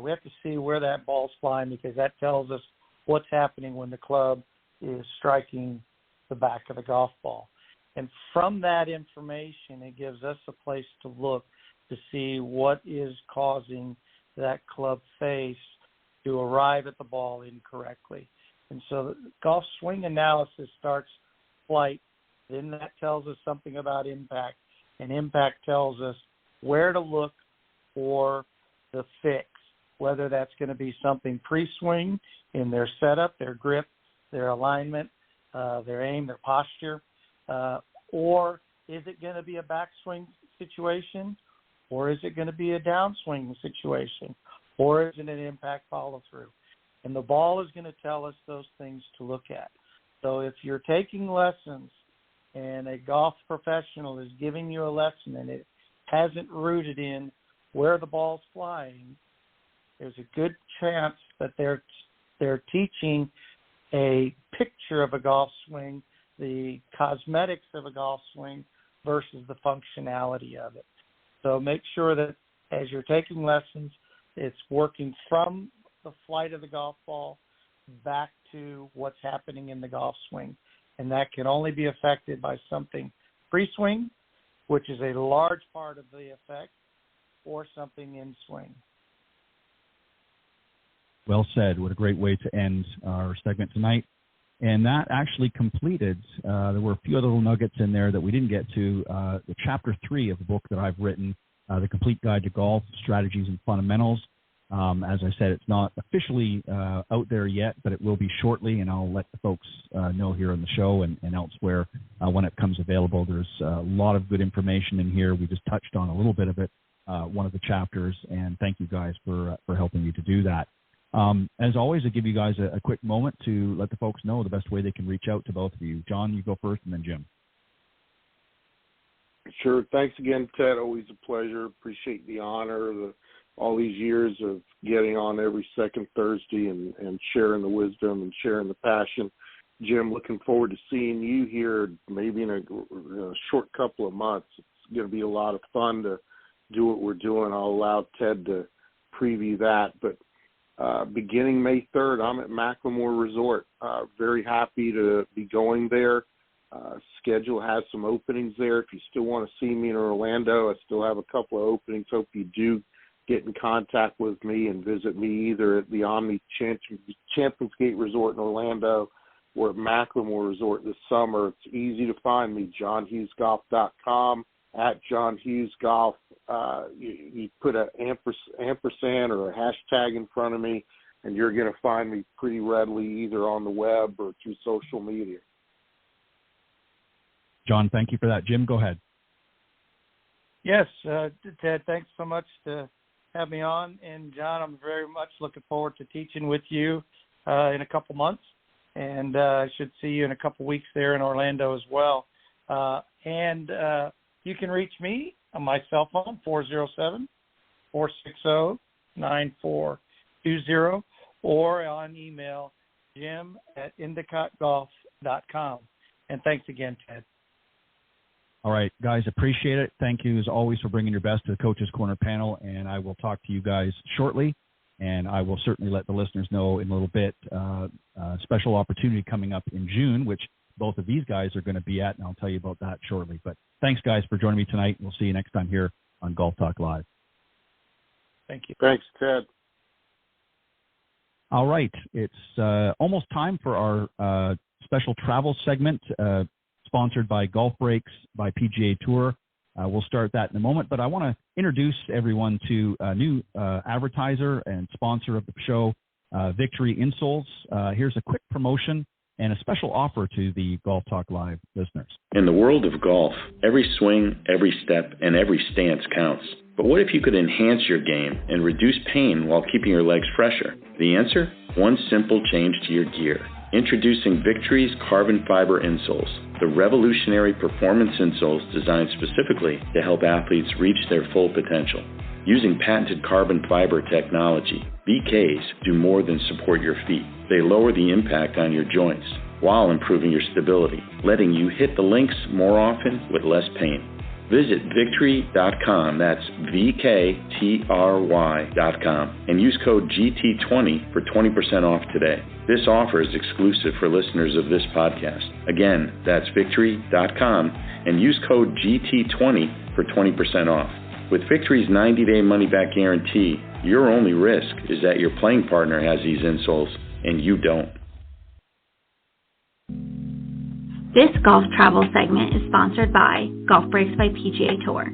We have to see where that ball's flying, because that tells us what's happening when the club is striking the back of the golf ball. And from that information, it gives us a place to look to see what is causing that club face to arrive at the ball incorrectly. And so the golf swing analysis starts flight. Then that tells us something about impact, and impact tells us where to look for the fix, whether that's going to be something pre-swing in their setup, their grip, their alignment, their aim, their posture, or is it going to be a backswing situation, or is it going to be a downswing situation, or is it an impact follow-through? And the ball is going to tell us those things to look at. So if you're taking lessons and a golf professional is giving you a lesson and it hasn't rooted in where the ball's flying, there's a good chance that they're teaching a picture of a golf swing, the cosmetics of a golf swing versus the functionality of it. So make sure that as you're taking lessons, it's working from the flight of the golf ball back to what's happening in the golf swing. And that can only be affected by something pre-swing, which is a large part of the effect, or something in swing. Well said. What a great way to end our segment tonight. And that actually completed, there were a few other little nuggets in there that we didn't get to, the chapter 3 of the book that I've written, The Complete Guide to Golf, Strategies and Fundamentals. As I said, it's not officially out there yet, but it will be shortly, and I'll let the folks know here on the show and elsewhere when it becomes available. There's a lot of good information in here. We just touched on a little bit of it, one of the chapters, and thank you guys for helping me to do that. As always, I give you guys a quick moment to let the folks know the best way they can reach out to both of you. John, you go first, and then Jim. Sure. Thanks again, Ted. Always a pleasure. Appreciate the honor, all these years of getting on every second Thursday and sharing the wisdom and sharing the passion. Jim, looking forward to seeing you here maybe in a short couple of months. It's going to be a lot of fun to do what we're doing. I'll allow Ted to preview that. But beginning May 3rd, I'm at Macklemore Resort. Very happy to be going there. Schedule has some openings there. If you still want to see me in Orlando, I still have a couple of openings. Hope you do get in contact with me and visit me either at the Omni Champions Gate Resort in Orlando or at Macklemore Resort this summer. It's easy to find me, johnhughesgolf.com, at johnhughesgolf. You put an ampersand or a hashtag in front of me, and you're going to find me pretty readily either on the web or through social media. John, thank you for that. Jim, go ahead. Yes, Ted, thanks so much to have me on. And, John, I'm very much looking forward to teaching with you in a couple months. And I should see you in a couple weeks there in Orlando as well. And you can reach me on my cell phone, 407-460-9420, or on email, jim@endicotgolf.com. And thanks again, Ted. All right, guys, appreciate it. Thank you, as always, for bringing your best to the Coach's Corner panel, and I will talk to you guys shortly, and I will certainly let the listeners know in a little bit a special opportunity coming up in June, which both of these guys are going to be at, and I'll tell you about that shortly. But thanks, guys, for joining me tonight. We'll see you next time here on Golf Talk Live. Thank you. Thanks, Ted. All right, it's almost time for our special travel segment, sponsored by Golf Breaks by PGA Tour. We'll start that in a moment, but I want to introduce everyone to a new advertiser and sponsor of the show, Victory Insoles. Here's a quick promotion and a special offer to the Golf Talk Live listeners. In the world of golf, every swing, every step, and every stance counts. But what if you could enhance your game and reduce pain while keeping your legs fresher? The answer? One simple change to your gear. Introducing Victory's carbon fiber insoles, the revolutionary performance insoles designed specifically to help athletes reach their full potential. Using patented carbon fiber technology, VKs do more than support your feet. They lower the impact on your joints while improving your stability, letting you hit the links more often with less pain. Visit Victory.com, that's VKTRY.com, and use code GT20 for 20% off today. This offer is exclusive for listeners of this podcast. Again, that's Victory.com, and use code GT20 for 20% off. With Victory's 90-day money-back guarantee, your only risk is that your playing partner has these insoles and you don't. This golf travel segment is sponsored by Golf Breaks by PGA Tour.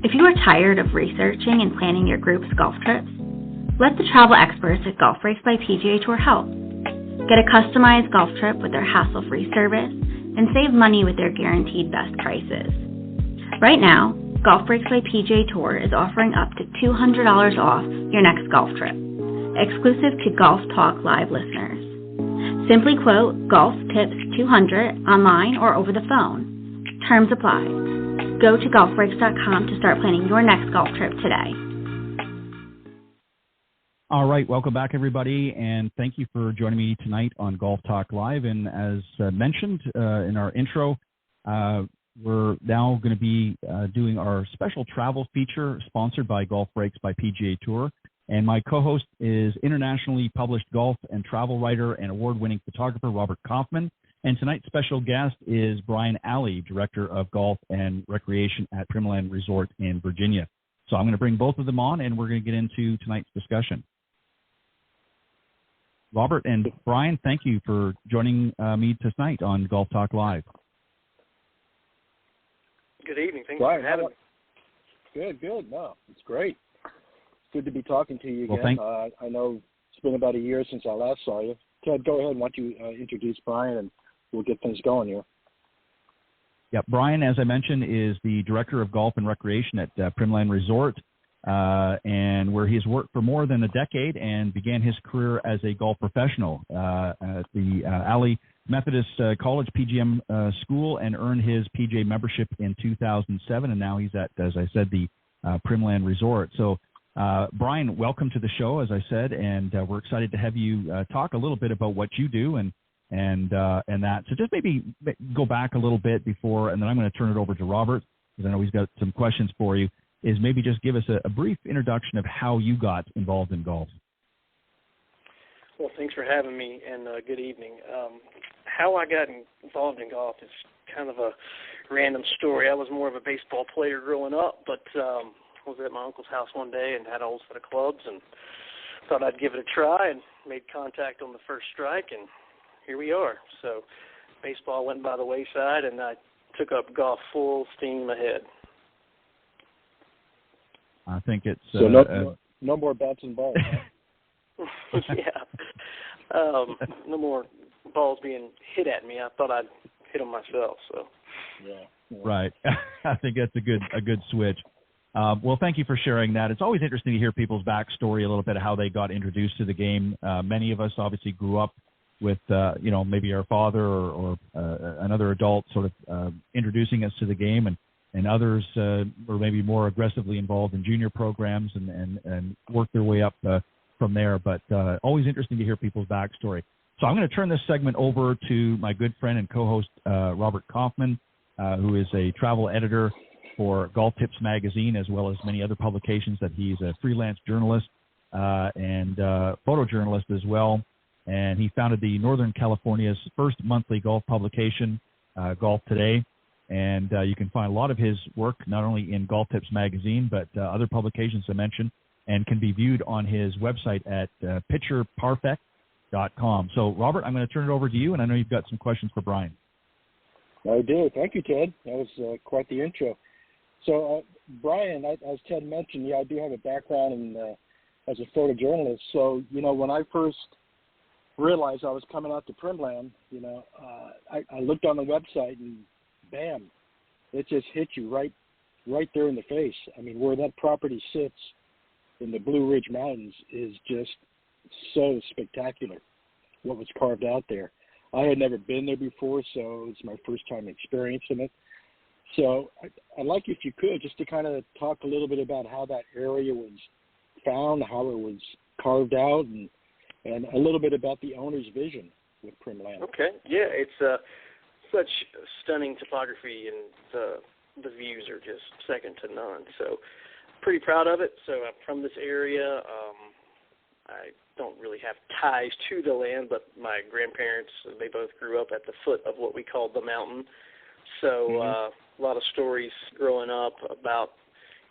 If you are tired of researching and planning your group's golf trips, let the travel experts at Golf Breaks by PGA Tour help. Get a customized golf trip with their hassle-free service and save money with their guaranteed best prices. Right now, Golf Breaks by PGA Tour is offering up to $200 off your next golf trip, exclusive to Golf Talk Live listeners. Simply quote Golf Tips 200 online or over the phone. Terms apply. Go to golfbreaks.com to start planning your next golf trip today. All right, welcome back, everybody, and thank you for joining me tonight on Golf Talk Live. And as mentioned in our intro, we're now going to be doing our special travel feature sponsored by Golf Breaks by PGA Tour. And my co-host is internationally published golf and travel writer and award-winning photographer Robert Kaufman. And tonight's special guest is Brian Alley, Director of Golf and Recreation at Primland Resort in Virginia. So I'm going to bring both of them on, and we're going to get into tonight's discussion. Robert and Brian, thank you for joining me tonight on Golf Talk Live. Good evening. Thanks for having me. Good. No, it's great. Good to be talking to you again. I know it's been about a year since I last saw you. Ted, go ahead. Why don't you introduce Brian, and we'll get things going here. Yeah, Brian, as I mentioned, is the Director of Golf and Recreation at Primland Resort, and where he's worked for more than a decade and began his career as a golf professional at the Alley Methodist College PGM School, and earned his PGA membership in 2007, and now he's at, as I said, the Primland Resort. So, Brian, welcome to the show, as I said, and we're excited to have you talk a little bit about what you do and that. So just maybe go back a little bit before, and then I'm going to turn it over to Robert, because I know he's got some questions for you, is maybe just give us a brief introduction of how you got involved in golf. Well, thanks for having me, and good evening. How I got involved in golf is kind of a random story. I was more of a baseball player growing up, but was at my uncle's house one day and had an old set of clubs and thought I'd give it a try, and made contact on the first strike, and here we are. So baseball went by the wayside, and I took up golf full steam ahead. I think it's... So no more bats and balls, huh? Yeah. No more balls being hit at me. I thought I'd hit them myself. So. Yeah. Right. I think that's a good switch. Well, thank you for sharing that. It's always interesting to hear people's backstory, a little bit of how they got introduced to the game. Many of us obviously grew up with, maybe our father or another adult sort of introducing us to the game, and others were maybe more aggressively involved in junior programs and worked their way up from there. But always interesting to hear people's backstory. So I'm going to turn this segment over to my good friend and co-host, Robert Kaufman, who is a travel editor for Golf Tips magazine, as well as many other publications. That he's a freelance journalist and photojournalist as well. And he founded the Northern California's first monthly golf publication, Golf Today. And you can find a lot of his work not only in Golf Tips magazine, but other publications I mentioned, and can be viewed on his website at pictureparfect.com. So, Robert, I'm going to turn it over to you, and I know you've got some questions for Brian. I do. Thank you, Ted. That was quite the intro. So, Brian, as Ted mentioned, I do have a background as a photojournalist. So, when I first realized I was coming out to Primland, I looked on the website and bam, it just hit you right there in the face. I mean, where that property sits in the Blue Ridge Mountains is just so spectacular, what was carved out there. I had never been there before, so it's my first time experiencing it. So I'd like, if you could, just to kind of talk a little bit about how that area was found, how it was carved out, and a little bit about the owner's vision with Primland. Okay, yeah, it's such stunning topography, and the views are just second to none. So pretty proud of it. So I'm from this area. I don't really have ties to the land, but my grandparents, they both grew up at the foot of what we called the mountain. So a lot of stories growing up about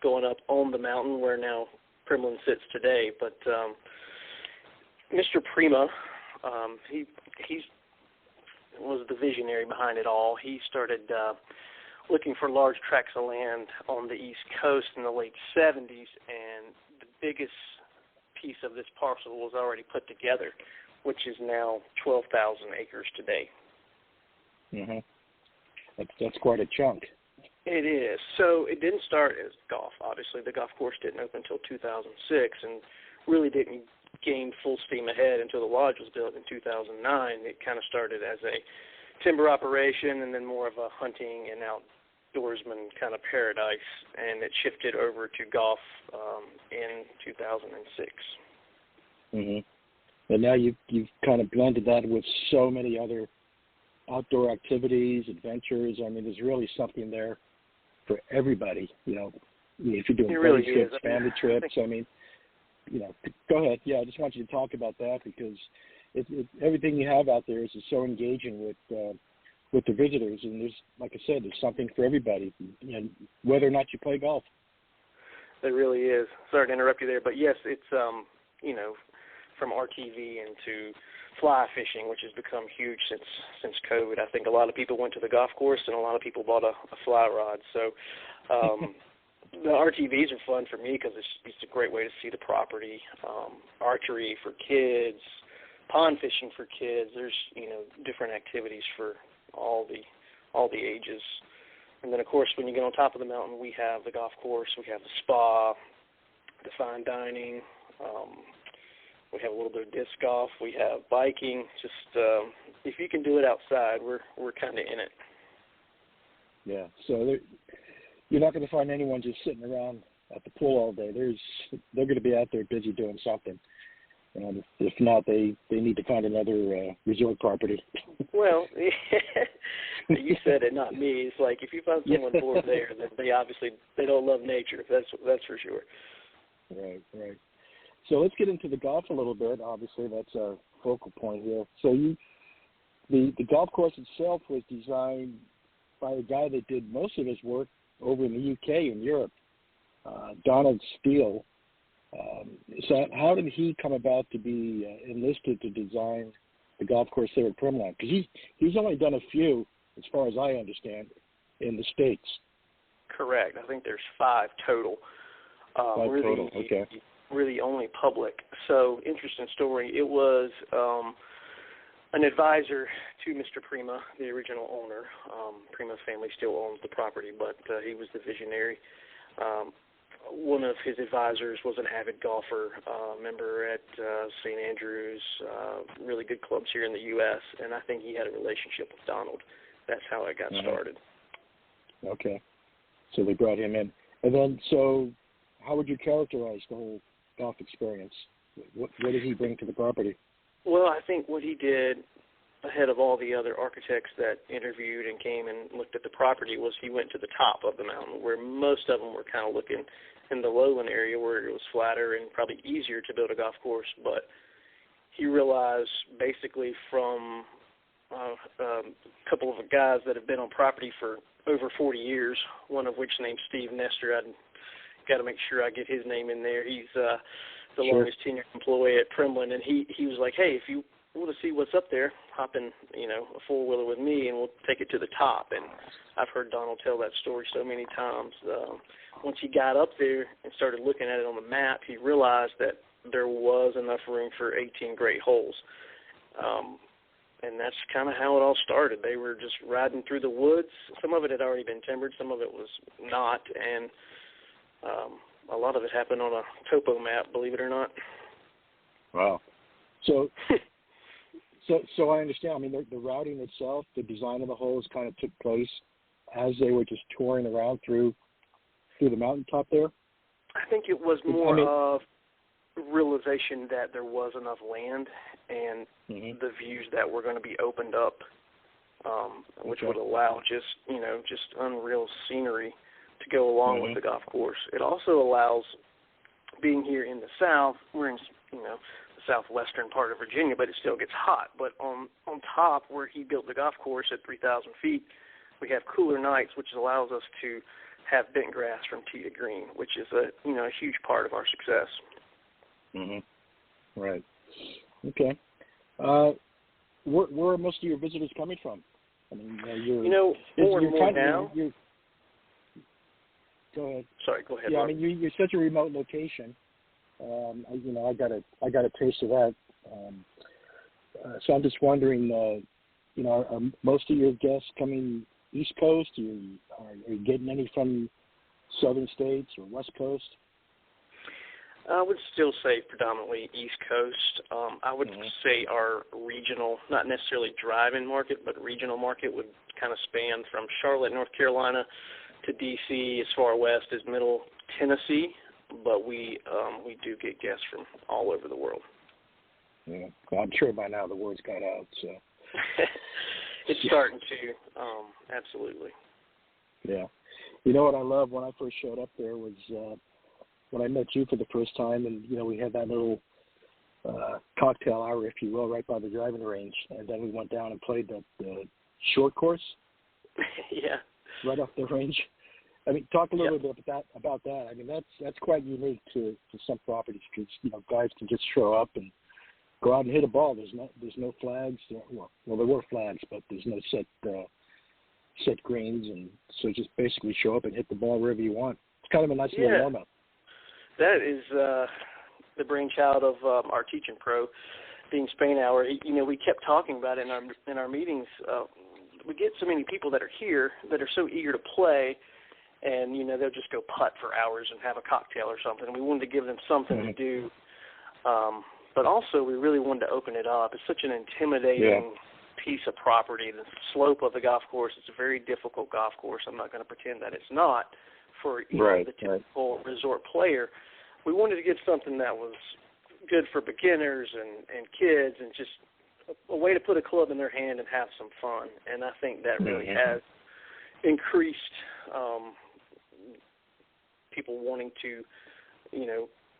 going up on the mountain where now Primland sits today. But Mr. Prima, he was the visionary behind it all. He started looking for large tracts of land on the East Coast in the late 70s, and the biggest piece of this parcel was already put together, which is now 12,000 acres today. Mm-hmm. That's quite a chunk. It is. So it didn't start as golf. Obviously, the golf course didn't open until 2006, and really didn't gain full steam ahead until the lodge was built in 2009. It kind of started as a timber operation and then more of a hunting and outdoorsman kind of paradise, and it shifted over to golf in 2006. Mm-hmm. And now you've kind of blended that with so many other outdoor activities, adventures. I mean, there's really something there for everybody. If you're doing really trips, family trips, go ahead. Yeah, I just want you to talk about that, because everything you have out there is so engaging with the visitors, and there's, like I said, there's something for everybody, and whether or not you play golf. There really is. Sorry to interrupt you there, but yes, it's from RTV into fly fishing, which has become huge since COVID. I think a lot of people went to the golf course, and a lot of people bought a fly rod. So The RTVs are fun for me because it's a great way to see the property. Archery for kids, pond fishing for kids. There's different activities for all the ages. And then of course when you get on top of the mountain, we have the golf course, we have the spa, the fine dining. We have a little bit of disc golf. We have biking. Just if you can do it outside, we're kind of in it. Yeah. So you're not going to find anyone just sitting around at the pool all day. They're going to be out there busy doing something. And if not, they need to find another resort property. Well, you said it, not me. It's like if you find someone bored there, then they don't love nature. That's for sure. Right. So let's get into the golf a little bit. Obviously, that's our focal point here. So the golf course itself was designed by a guy that did most of his work over in the UK and Europe, Donald Steele. So how did he come about to be enlisted to design the golf course there at Primland? Because he's only done a few, as far as I understand, in the States. Correct. I think there's 5 total. 5 total, okay. We're the only public. So, interesting story. It was an advisor to Mr. Prima, the original owner. Prima's family still owns the property, but he was the visionary. One of his advisors was an avid golfer, member at St. Andrews, really good clubs here in the U.S., and I think he had a relationship with Donald. That's how it got started. Okay. So they brought him in. And then, so how would you characterize the whole golf experience? What did he bring to the property? Well, I think what he did ahead of all the other architects that interviewed and came and looked at the property was he went to the top of the mountain where most of them were kind of looking in the lowland area where it was flatter and probably easier to build a golf course. But he realized basically from a couple of guys that have been on property for over 40 years, one of which named Steve Nestor. I'd got to make sure I get his name in there. He's the longest tenured employee at Primland, and he was like, hey, if you want to see what's up there, hop in, a four-wheeler with me, and we'll take it to the top. And I've heard Donald tell that story so many times. Once he got up there and started looking at it on the map, he realized that there was enough room for 18 great holes. And that's kind of how it all started. They were just riding through the woods. Some of it had already been timbered. Some of it was not. And a lot of it happened on a topo map, believe it or not. Wow. So I understand. I mean, the routing itself, the design of the holes kind of took place as they were just touring around through the mountaintop there? I think it was more of realization that there was enough land and the views that were going to be opened up, which would allow just unreal scenery to go along with the golf course. It also allows, being here in the South, we're in the southwestern part of Virginia, but it still gets hot. But on top where he built the golf course at 3,000 feet, we have cooler nights, which allows us to have bent grass from tee to green, which is a huge part of our success. Right. Okay. Where are most of your visitors coming from? I mean, more and more now. Go ahead. Sorry, go ahead. Yeah, Bob. I mean, you're such a remote location. I got a taste of that. So I'm just wondering, are most of your guests coming East Coast? Are you getting any from southern states or West Coast? I would still say predominantly East Coast. I would say our regional, not necessarily drive-in market, but regional market would kind of span from Charlotte, North Carolina, to D.C. as far west as Middle Tennessee. But we do get guests from all over the world. Yeah, well, I'm sure by now the word's got out. So it's starting to, absolutely. Yeah. You know what I love when I first showed up there was when I met you for the first time, and we had that little cocktail hour, if you will, right by the driving range, and then we went down and played the short course. Yeah. Right off the range. I mean, talk a little bit about that. I mean, that's quite unique to some properties because guys can just show up and go out and hit a ball. There's no flags. Well, there were flags, but there's no set greens, and so just basically show up and hit the ball wherever you want. kind of a nice little warm-up. That is the brainchild of our teaching pro, Dean Spainhour. We kept talking about it in our meetings. We get so many people that are here that are so eager to play, and they'll just go putt for hours and have a cocktail or something. We wanted to give them something to do, but also we really wanted to open it up. It's such an intimidating piece of property. The slope of the golf course, it's a very difficult golf course. I'm not going to pretend that it's not for the typical resort player. We wanted to give something that was good for beginners and kids, and just a way to put a club in their hand and have some fun. And I think that really has increased people wanting to,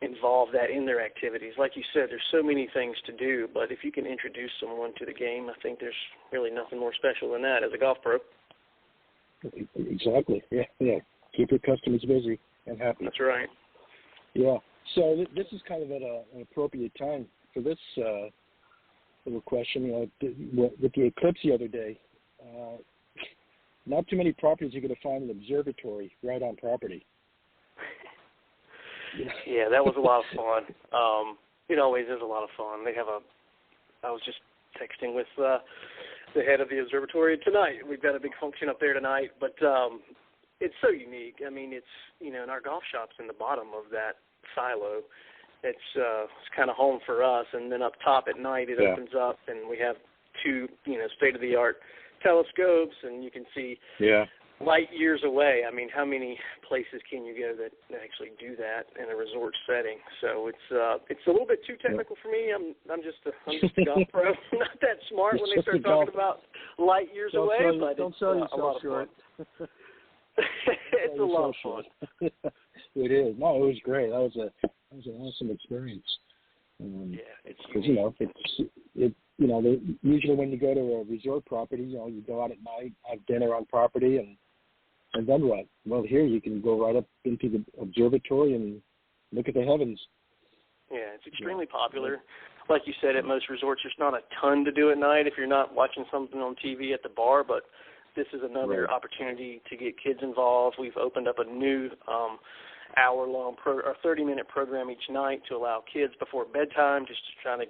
involve that in their activities. Like you said, there's so many things to do, but if you can introduce someone to the game, I think there's really nothing more special than that as a golf pro. Exactly. Yeah. Keep your customers busy and happy. That's right. Yeah. So this is kind of at an appropriate time for this little question. With the eclipse the other day, not too many properties you're going to find an observatory right on property. Yeah, that was a lot of fun. It always is a lot of fun. I was just texting with the head of the observatory tonight. We've got a big function up there tonight, but it's so unique. I mean, it's and our golf shop's in the bottom of that silo. It's kind of home for us, and then up top at night it opens up, and we have two state-of-the-art telescopes, and you can see light years away. I mean, how many places can you go that actually do that in a resort setting? So it's a little bit too technical for me. I'm just a golf pro. Not that smart when they start talking about light years away, but don't it's sell a yourself lot of short. fun. It's a lot of fun. It is. No, it was great. That was an awesome experience. It's unique. Usually when you go to a resort property, you go out at night, have dinner on property, and then what? Well, here you can go right up into the observatory and look at the heavens. Yeah, it's extremely popular. Like you said, at most resorts, there's not a ton to do at night if you're not watching something on TV at the bar, but this is another opportunity to get kids involved. We've opened up a new hour-long or 30-minute program each night to allow kids before bedtime, just to try to,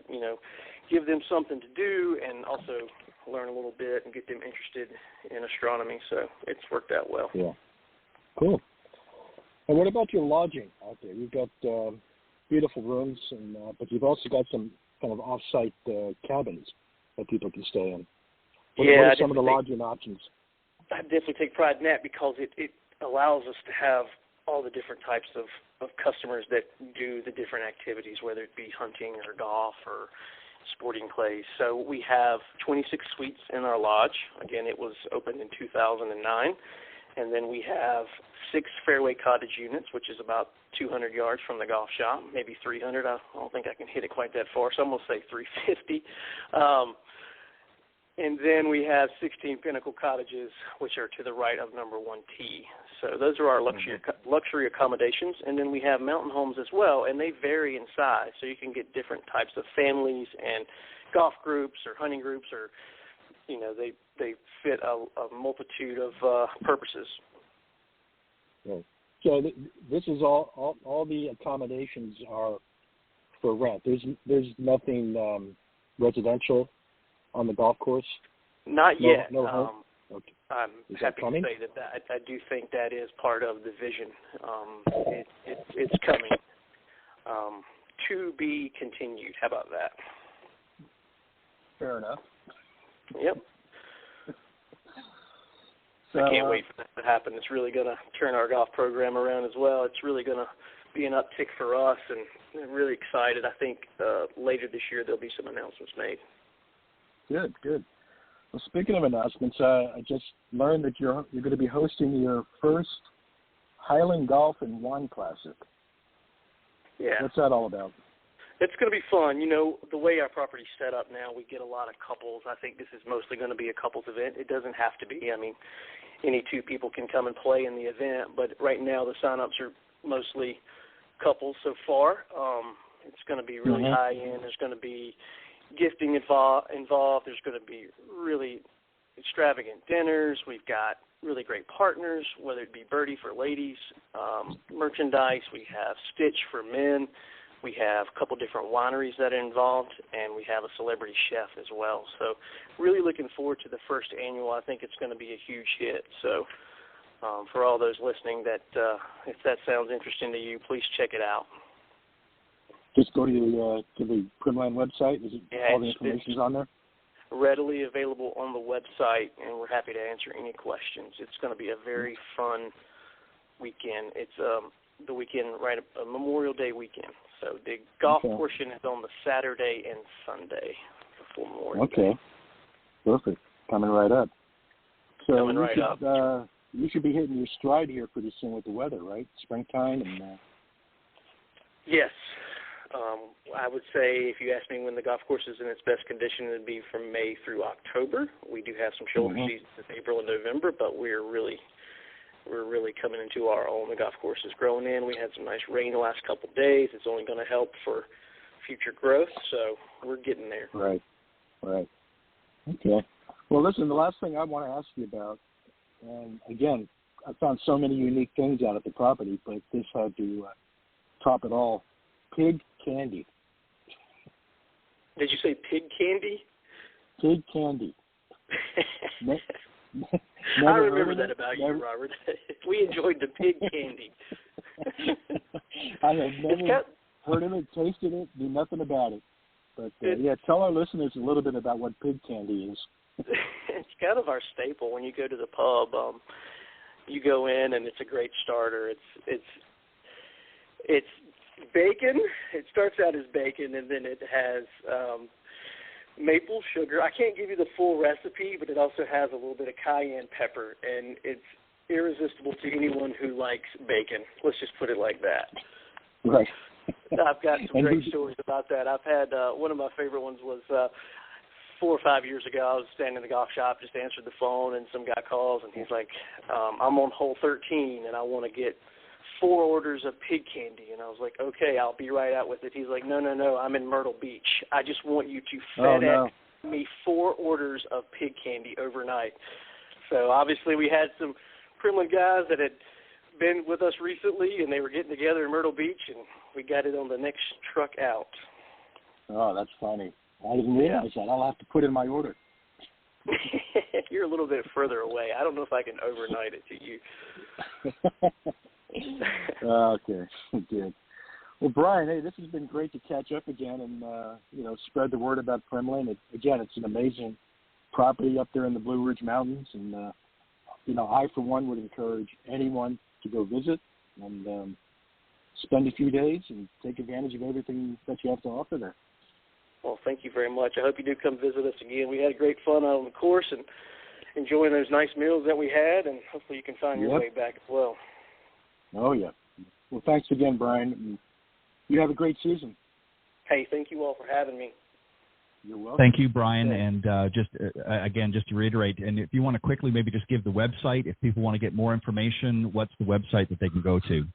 give them something to do and also learn a little bit and get them interested in astronomy. So it's worked out well. Yeah. Cool. And what about your lodging out there? You've got beautiful rooms, but you've also got some kind of off-site cabins that people can stay in. What are some of the lodging options? I definitely take pride in that because it allows us to have all the different types of customers that do the different activities, whether it be hunting or golf or sporting clays. So we have 26 suites in our lodge. Again, it was opened in 2009. And then we have 6 fairway cottage units, which is about 200 yards from the golf shop, maybe 300. I don't think I can hit it quite that far, so I'm going to say 350. And then we have 16 pinnacle cottages, which are to the right of number 1 tee. So those are our luxury accommodations. And then we have mountain homes as well, and they vary in size. So you can get different types of families and golf groups or hunting groups, or they fit a multitude of purposes. Right. So this is all the accommodations are for rent. There's nothing residential on the golf course? Not yet. No okay. I'm happy to say that I do think that is part of the vision. It's coming. To be continued. How about that? Fair enough. Yep. So, I can't wait for that to happen. It's really going to turn our golf program around as well. It's really going to be an uptick for us, and I'm really excited. I think later this year there'll be some announcements made. Good. Well, speaking of announcements, I just learned that you're going to be hosting your first Highland Golf and Wine Classic. Yeah. What's that all about? It's going to be fun. The way our property's set up now, we get a lot of couples. I think this is mostly going to be a couples event. It doesn't have to be. I mean, any 2 people can come and play in the event, but right now the sign-ups are mostly couples so far. It's going to be really high-end. There's going to be gifting involved. There's going to be really extravagant dinners. We've got really great partners, whether it be Birdie for ladies, merchandise. We have Stitch for men. We have a couple different wineries that are involved, and we have a celebrity chef as well. So really looking forward to the first annual. I think it's going to be a huge hit. So for all those listening, that if that sounds interesting to you, please check it out. Just go to the Primland website. Is it, all the information is on there? Readily available on the website, and we're happy to answer any questions. It's going to be a very fun weekend. It's the weekend right Memorial Day weekend. So the golf portion is on the Saturday and Sunday before Memorial Day. Okay, perfect. Coming right up. So Coming right up. You should be hitting your stride here pretty soon with the weather, right? Springtime and. Yes. I would say if you ask me when the golf course is in its best condition, it would be from May through October. We do have some shoulder seasons in April and November, but we're really coming into our own. The golf course is growing in. We had some nice rain the last couple of days. It's only going to help for future growth, so we're getting there. Right. Okay. Well, listen, the last thing I want to ask you about, and again, I found so many unique things out at the property, but this had to top it all. Pig candy. Did you say pig candy? Pig candy. I remember that about you, Robert. We enjoyed the pig candy. I have never heard of it, tasted it, knew nothing about it. But, tell our listeners a little bit about what pig candy is. It's kind of our staple. When you go to the pub, you go in, and it's a great starter. It's bacon. It starts out as bacon, and then it has maple sugar. I can't give you the full recipe, but it also has a little bit of cayenne pepper, and it's irresistible to anyone who likes bacon. Let's just put it like that. Right. I've got some great stories about that. I've had one of my favorite ones was 4 or 5 years ago. I was standing in the golf shop, just answered the phone, and some guy calls, and he's like, I'm on hole 13, and I want to get 4 orders of pig candy. And I was like, okay, I'll be right out with it. He's like, no, I'm in Myrtle Beach. I just want you to FedEx me 4 orders of pig candy overnight. So obviously we had some Primland guys that had been with us recently, and they were getting together in Myrtle Beach, and we got it on the next truck out. Oh, that's funny. I didn't realize that. I'll have to put in my order. You're a little bit further away. I don't know if I can overnight it to you. Okay, good. Well, Brian, hey, this has been great to catch up again and, spread the word about Primland. Again, it's an amazing property up there in the Blue Ridge Mountains. And, I, for one, would encourage anyone to go visit and spend a few days and take advantage of everything that you have to offer there. Well, thank you very much. I hope you do come visit us again. We had great fun out on the course and enjoying those nice meals that we had, and hopefully you can find your way back as well. Oh, yeah. Well, thanks again, Brian. You have a great season. Hey, thank you all for having me. You're welcome. Thank you, Brian. And just to reiterate, and if you want to quickly maybe just give the website, if people want to get more information, what's the website that they can go to?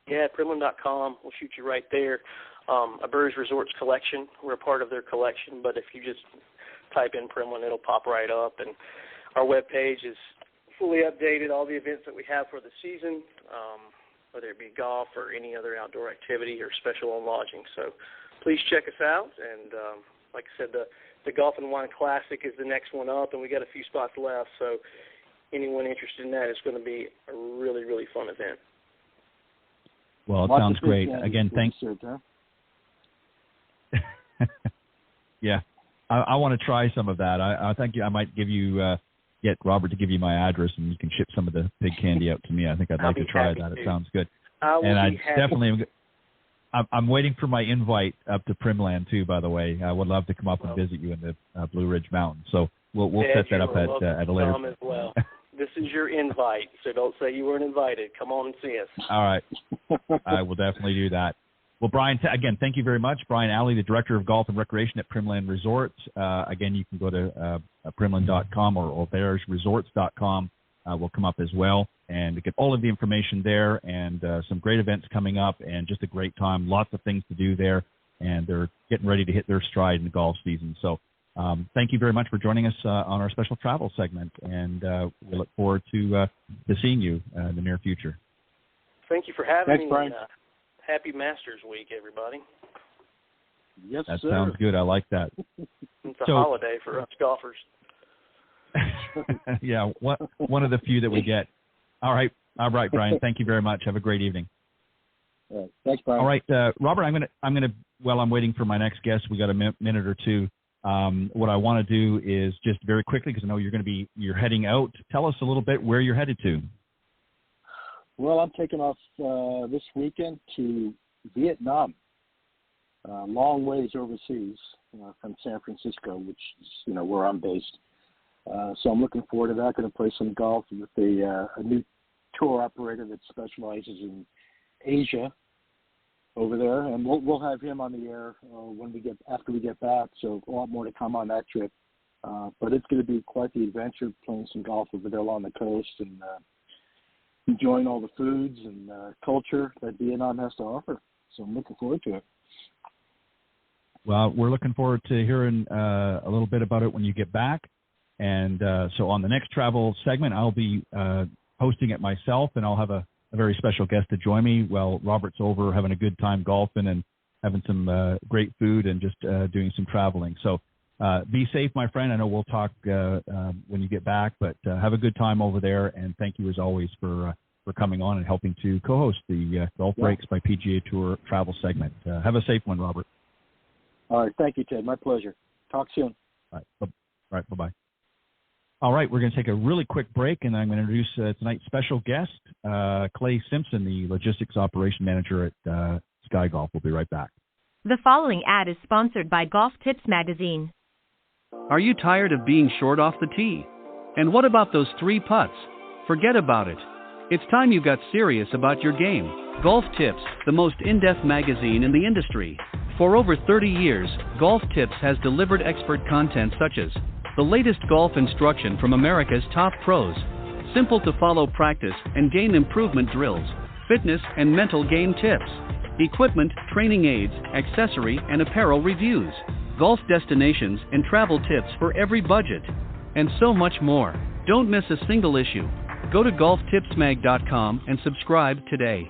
Yeah, Primland.com. We'll shoot you right there. A Brewers Resorts collection. We're a part of their collection, but if you just type in Primland, it'll pop right up. And our webpage is fully updated, all the events that we have for the season, whether it be golf or any other outdoor activity or special on lodging. So please check us out. And like I said, the Golf and Wine Classic is the next one up, and we got a few spots left. So anyone interested in that, it's going to be a really, really fun event. Well, it sounds great. Again, thanks. Yeah, I want to try some of that. I think I might get Robert to give you my address, and you can ship some of the pig candy out to me. I think I'd like to try that. It sounds good. I'm waiting for my invite up to Primland too. By the way, I would love to come up and visit you in the Blue Ridge Mountains. So we'll set that up at a later. As well. This is your invite, so don't say you weren't invited. Come on and see us. All right, I will definitely do that. Well, Brian, again, thank you very much. Brian Alley, the Director of Golf and Recreation at Primland Resorts. Again, you can go to Primland.com or AubairesResorts.com. Will come up as well. And get all of the information there and some great events coming up and just a great time. Lots of things to do there. And they're getting ready to hit their stride in the golf season. So thank you very much for joining us on our special travel segment, and we look forward to seeing you in the near future. Thank you for having me. Brian. Happy Masters Week, everybody. Yes, that sir. sounds good. I like that. It's a holiday for us golfers. Yeah, one of the few that we get. All right, Brian. Thank you very much. Have a great evening. All right. Thanks, Brian. All right, Robert. I'm gonna. While I'm waiting for my next guest, we got a minute or two. What I want to do is just very quickly, because I know you're heading out. Tell us a little bit where you're headed to. Well, I'm taking off this weekend to Vietnam. Long ways overseas from San Francisco, which is where I'm based. So I'm looking forward to that. Going to play some golf with a new tour operator that specializes in Asia over there, and we'll have him on the air after we get back. So a lot more to come on that trip. But it's going to be quite the adventure, playing some golf over there along the coast and enjoying all the foods and culture that Vietnam has to offer. So I'm looking forward to it. Well, we're looking forward to hearing a little bit about it when you get back. And so on the next travel segment, I'll be hosting it myself, and I'll have a very special guest to join me while Robert's over having a good time golfing and having some great food and just doing some traveling. So be safe, my friend. I know we'll talk when you get back, but have a good time over there. And thank you, as always, for coming on and helping to co-host the Golf Breaks by PGA Tour travel segment. Have a safe one, Robert. All right. Thank you, Ted. My pleasure. Talk soon. All right. Bye-bye. All right. We're going to take a really quick break, and I'm going to introduce tonight's special guest, Clay Simpson, the Logistics Operation Manager at SkyGolf. We'll be right back. The following ad is sponsored by Golf Tips Magazine. Are you tired of being short off the tee? And what about those 3 putts? Forget about it. It's time you got serious about your game. Golf Tips, the most in-depth magazine in the industry. For over 30 years, Golf Tips has delivered expert content such as the latest golf instruction from America's top pros, simple-to-follow practice and game improvement drills, fitness and mental game tips, equipment, training aids, accessory and apparel reviews, golf destinations and travel tips for every budget, and so much more. Don't miss a single issue. Go to golftipsmag.com and subscribe today.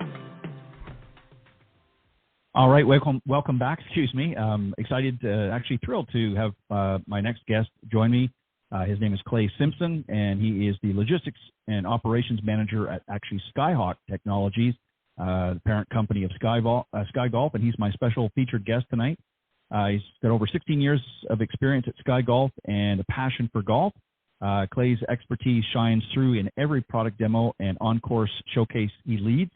All right, welcome back. Excuse me. Excited, actually thrilled to have my next guest join me. His name is Clay Simpson, and he is the Logistics and Operations Manager at actually Skyhawk Technologies, the parent company of SkyGolf, and he's my special featured guest tonight. He's got over 16 years of experience at SkyGolf and a passion for golf. Clay's expertise shines through in every product demo and on-course showcase he leads.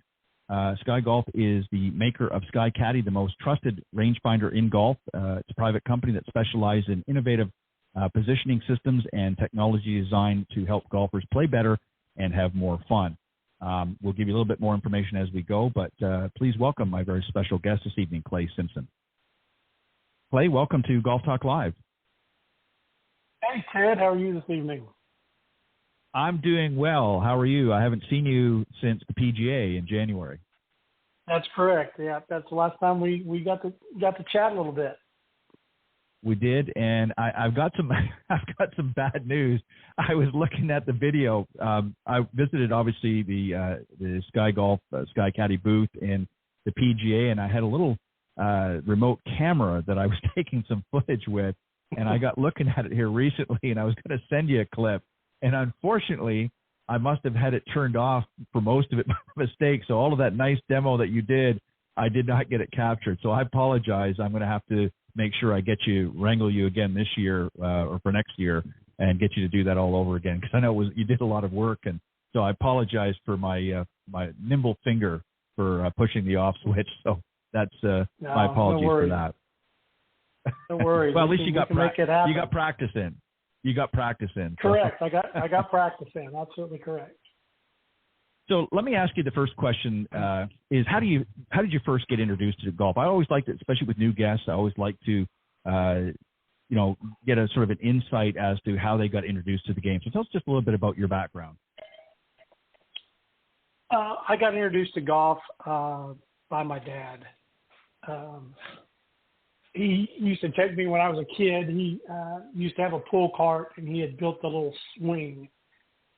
SkyGolf is the maker of SkyCaddy, the most trusted rangefinder in golf. It's a private company that specializes in innovative positioning systems and technology designed to help golfers play better and have more fun. We'll give you a little bit more information as we go, but please welcome my very special guest this evening, Clay Simpson. Clay, welcome to Golf Talk Live. Hey, Ted. How are you this evening? I'm doing well. How are you? I haven't seen you since the PGA in January. That's correct. Yeah, that's the last time we got to chat a little bit. We did, and I've got some bad news. I was looking at the video. I visited obviously the SkyGolf SkyCaddy booth in the PGA, and I had a little remote camera that I was taking some footage with, and I got looking at it here recently, and I was going to send you a clip. And unfortunately, I must have had it turned off for most of it by mistake. So all of that nice demo that you did, I did not get it captured. So I apologize. I'm going to have to make sure I wrangle you again this year or for next year and get you to do that all over again. Because I know you did a lot of work. And so I apologize for my nimble finger for pushing the off switch. So that's my apologies for that. No worries. Well, at least you got practice in. You got practice in. Correct. I got practice in. Absolutely correct. So let me ask you the first question: is how did you first get introduced to golf? I always like to, especially with new guests, I always like to get a sort of an insight as to how they got introduced to the game. So tell us just a little bit about your background. I got introduced to golf by my dad. he used to take me when I was a kid. He used to have a pull cart, and he had built a little swing,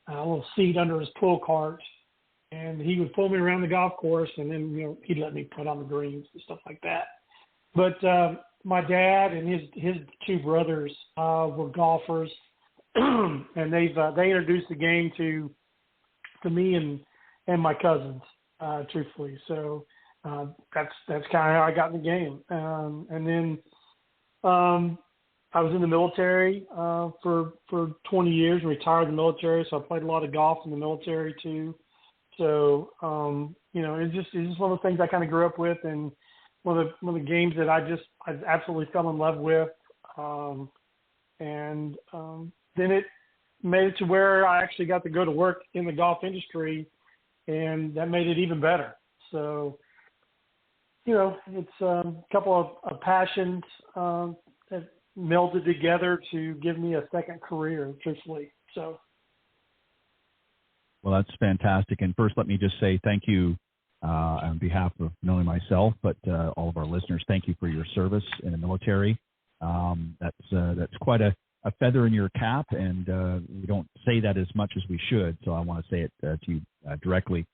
a little seat under his pull cart, and he would pull me around the golf course, and then he'd let me put on the greens and stuff like that. But my dad and his two brothers were golfers, and they introduced the game to me and my cousins, truthfully. So that's kind of how I got in the game. And then I was in the military for 20 years, retired in the military, so I played a lot of golf in the military too. So it's just one of the things I kind of grew up with, and one of the games that I absolutely fell in love with. And then it made it to where I actually got to go to work in the golf industry, and that made it even better. So, it's a couple of passions that melded together to give me a second career, truthfully. So. Well, that's fantastic. And first, let me just say thank you on behalf of not only myself, but all of our listeners. Thank you for your service in the military. That's quite a feather in your cap, and we don't say that as much as we should. So I want to say it to you directly.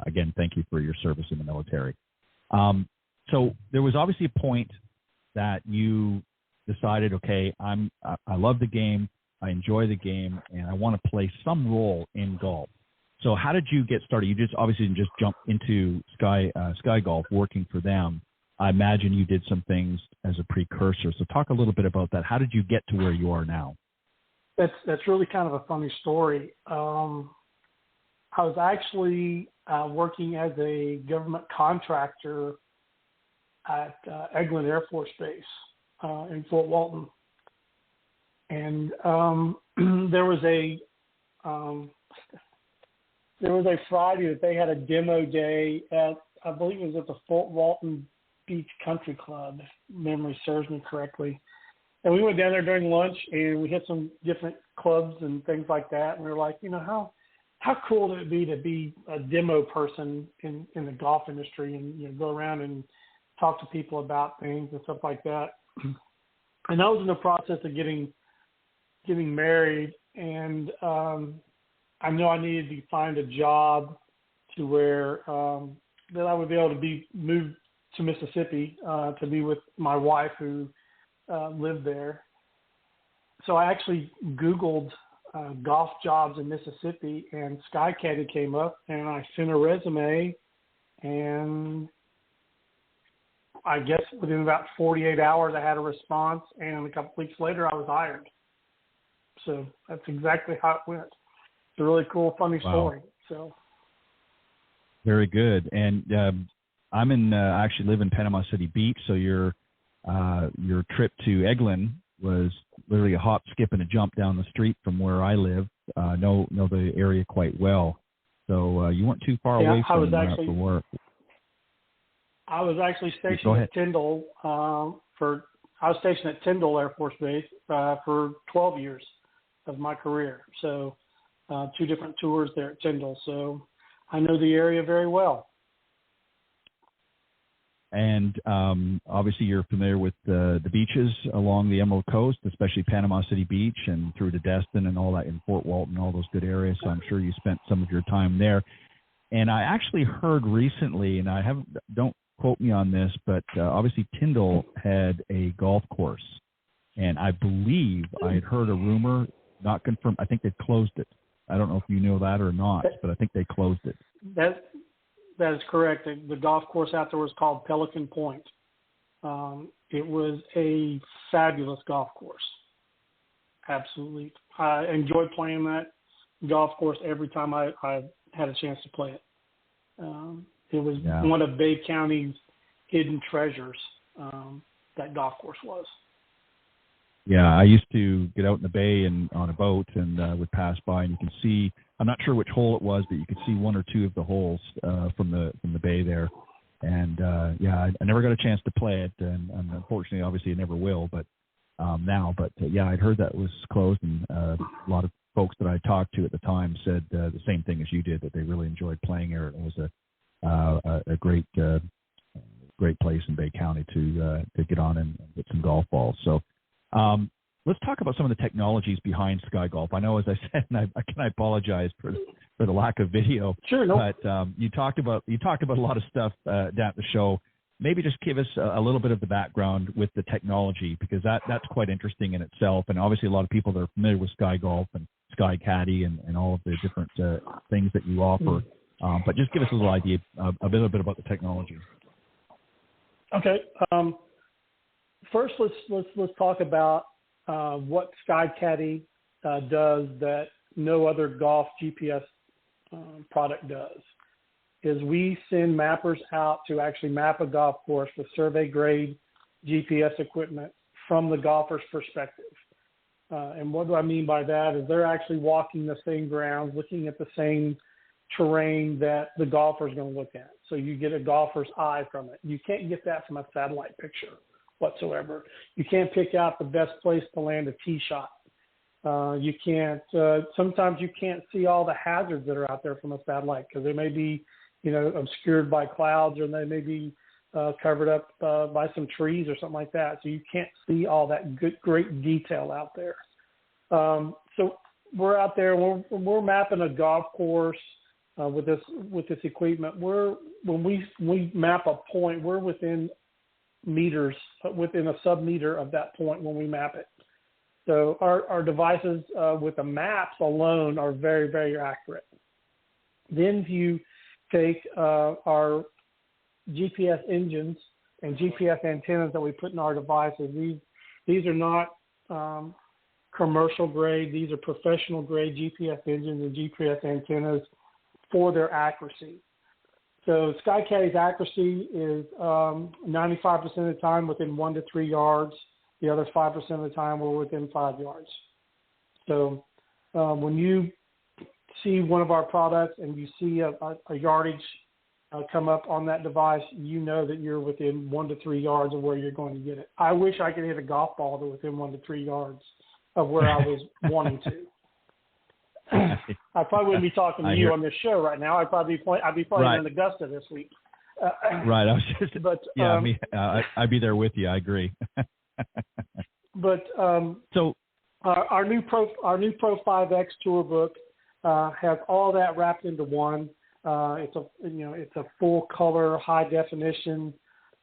Again, thank you for your service in the military. So there was obviously a point that you decided, okay, I love the game, I enjoy the game, and I want to play some role in golf. So how did you get started? You just obviously didn't just jump into SkyGolf working for them. I imagine you did some things as a precursor. So talk a little bit about that. How did you get to where you are now? That's really kind of a funny story. I was actually working as a government contractor at Eglin Air Force Base in Fort Walton. And there was a Friday that they had a demo day at, I believe it was at the Fort Walton Beach Country Club, if memory serves me correctly. And we went down there during lunch, and we hit some different clubs and things like that. And we were like, how cool would it be to be a demo person in the golf industry and go around and talk to people about things and stuff like that. And I was in the process of getting married, and I know I needed to find a job to where that I would be able to be moved to Mississippi to be with my wife who lived there. So I actually Googled golf jobs in Mississippi, and SkyCaddy came up, and I sent a resume, and I guess within about 48 hours I had a response, and a couple weeks later I was hired. So that's exactly how it went. It's a really cool, funny story. Wow. So very good. And I actually live in Panama City Beach, so your trip to Eglin was literally a hop, skip, and a jump down the street from where I live. Know the area quite well. So you weren't too far away from for work. I was actually stationed at Tyndall I was stationed at Tyndall Air Force Base for 12 years of my career. So 2 different tours there at Tyndall. So I know the area very well. And obviously you're familiar with the beaches along the Emerald Coast, especially Panama City Beach and through to Destin and all that in Fort Walton, all those good areas. So I'm sure you spent some of your time there. And I actually heard recently, and don't quote me on this, but obviously Tyndall had a golf course. And I believe I had heard a rumor, not confirmed, I think they closed it. I don't know if you know that or not, but I think they closed it. That is correct. The golf course out there was called Pelican Point. It was a fabulous golf course. Absolutely. I enjoyed playing that golf course every time I had a chance to play it. It was one of Bay County's hidden treasures, that golf course was. Yeah, I used to get out in the bay and on a boat and would pass by, and you can see, I'm not sure which hole it was, but you could see 1 or 2 of the holes from the bay there. And I never got a chance to play it, and unfortunately, obviously, I never will. But now, I'd heard that was closed, and a lot of folks that I talked to at the time said the same thing as you did, that they really enjoyed playing there. It was a great great place in Bay County to get on and get some golf balls. So let's talk about some of the technologies behind SkyGolf. I know, as I said, and I apologize for the lack of video. Sure, no. But you talked about a lot of stuff down at the show. Maybe just give us a little bit of the background with the technology, because that's quite interesting in itself. And obviously a lot of people that are familiar with SkyGolf and SkyCaddy and all of the different things that you offer. But just give us a little idea, a little bit about the technology. Okay. First, let's talk about what SkyCaddy does that no other golf GPS product does. Is we send mappers out to actually map a golf course with survey grade GPS equipment from the golfer's perspective. And what do I mean by that is they're actually walking the same grounds, looking at the same terrain that the golfer is going to look at. So you get a golfer's eye from it. You can't get that from a satellite picture whatsoever. You can't pick out the best place to land a tee shot. You can't, sometimes you can't see all the hazards that are out there from a satellite because they may be, obscured by clouds, or they may be covered up by some trees or something like that. So you can't see all that great detail out there. So we're out there, we're mapping a golf course with this equipment. When we map a point, we're within meters, within a sub-meter of that point when we map it. So our devices with the maps alone are very, very accurate. Then if you take our GPS engines and GPS antennas that we put in our devices, these are not commercial grade. These are professional grade GPS engines and GPS antennas for their accuracy. So SkyCaddy's accuracy is 95% of the time within 1 to 3 yards. The other 5% of the time we're within 5 yards. So when you see one of our products and you see a yardage come up on that device, you know that you're within 1 to 3 yards of where you're going to get it. I wish I could hit a golf ball to within 1 to 3 yards of where I was wanting to. I probably wouldn't be talking to you on this show right now. I'd be playing in Augusta this week. Right. I was just, I'd be there with you. I agree. But so our new Pro 5X Tour book has all that wrapped into one. It's a full color, high definition,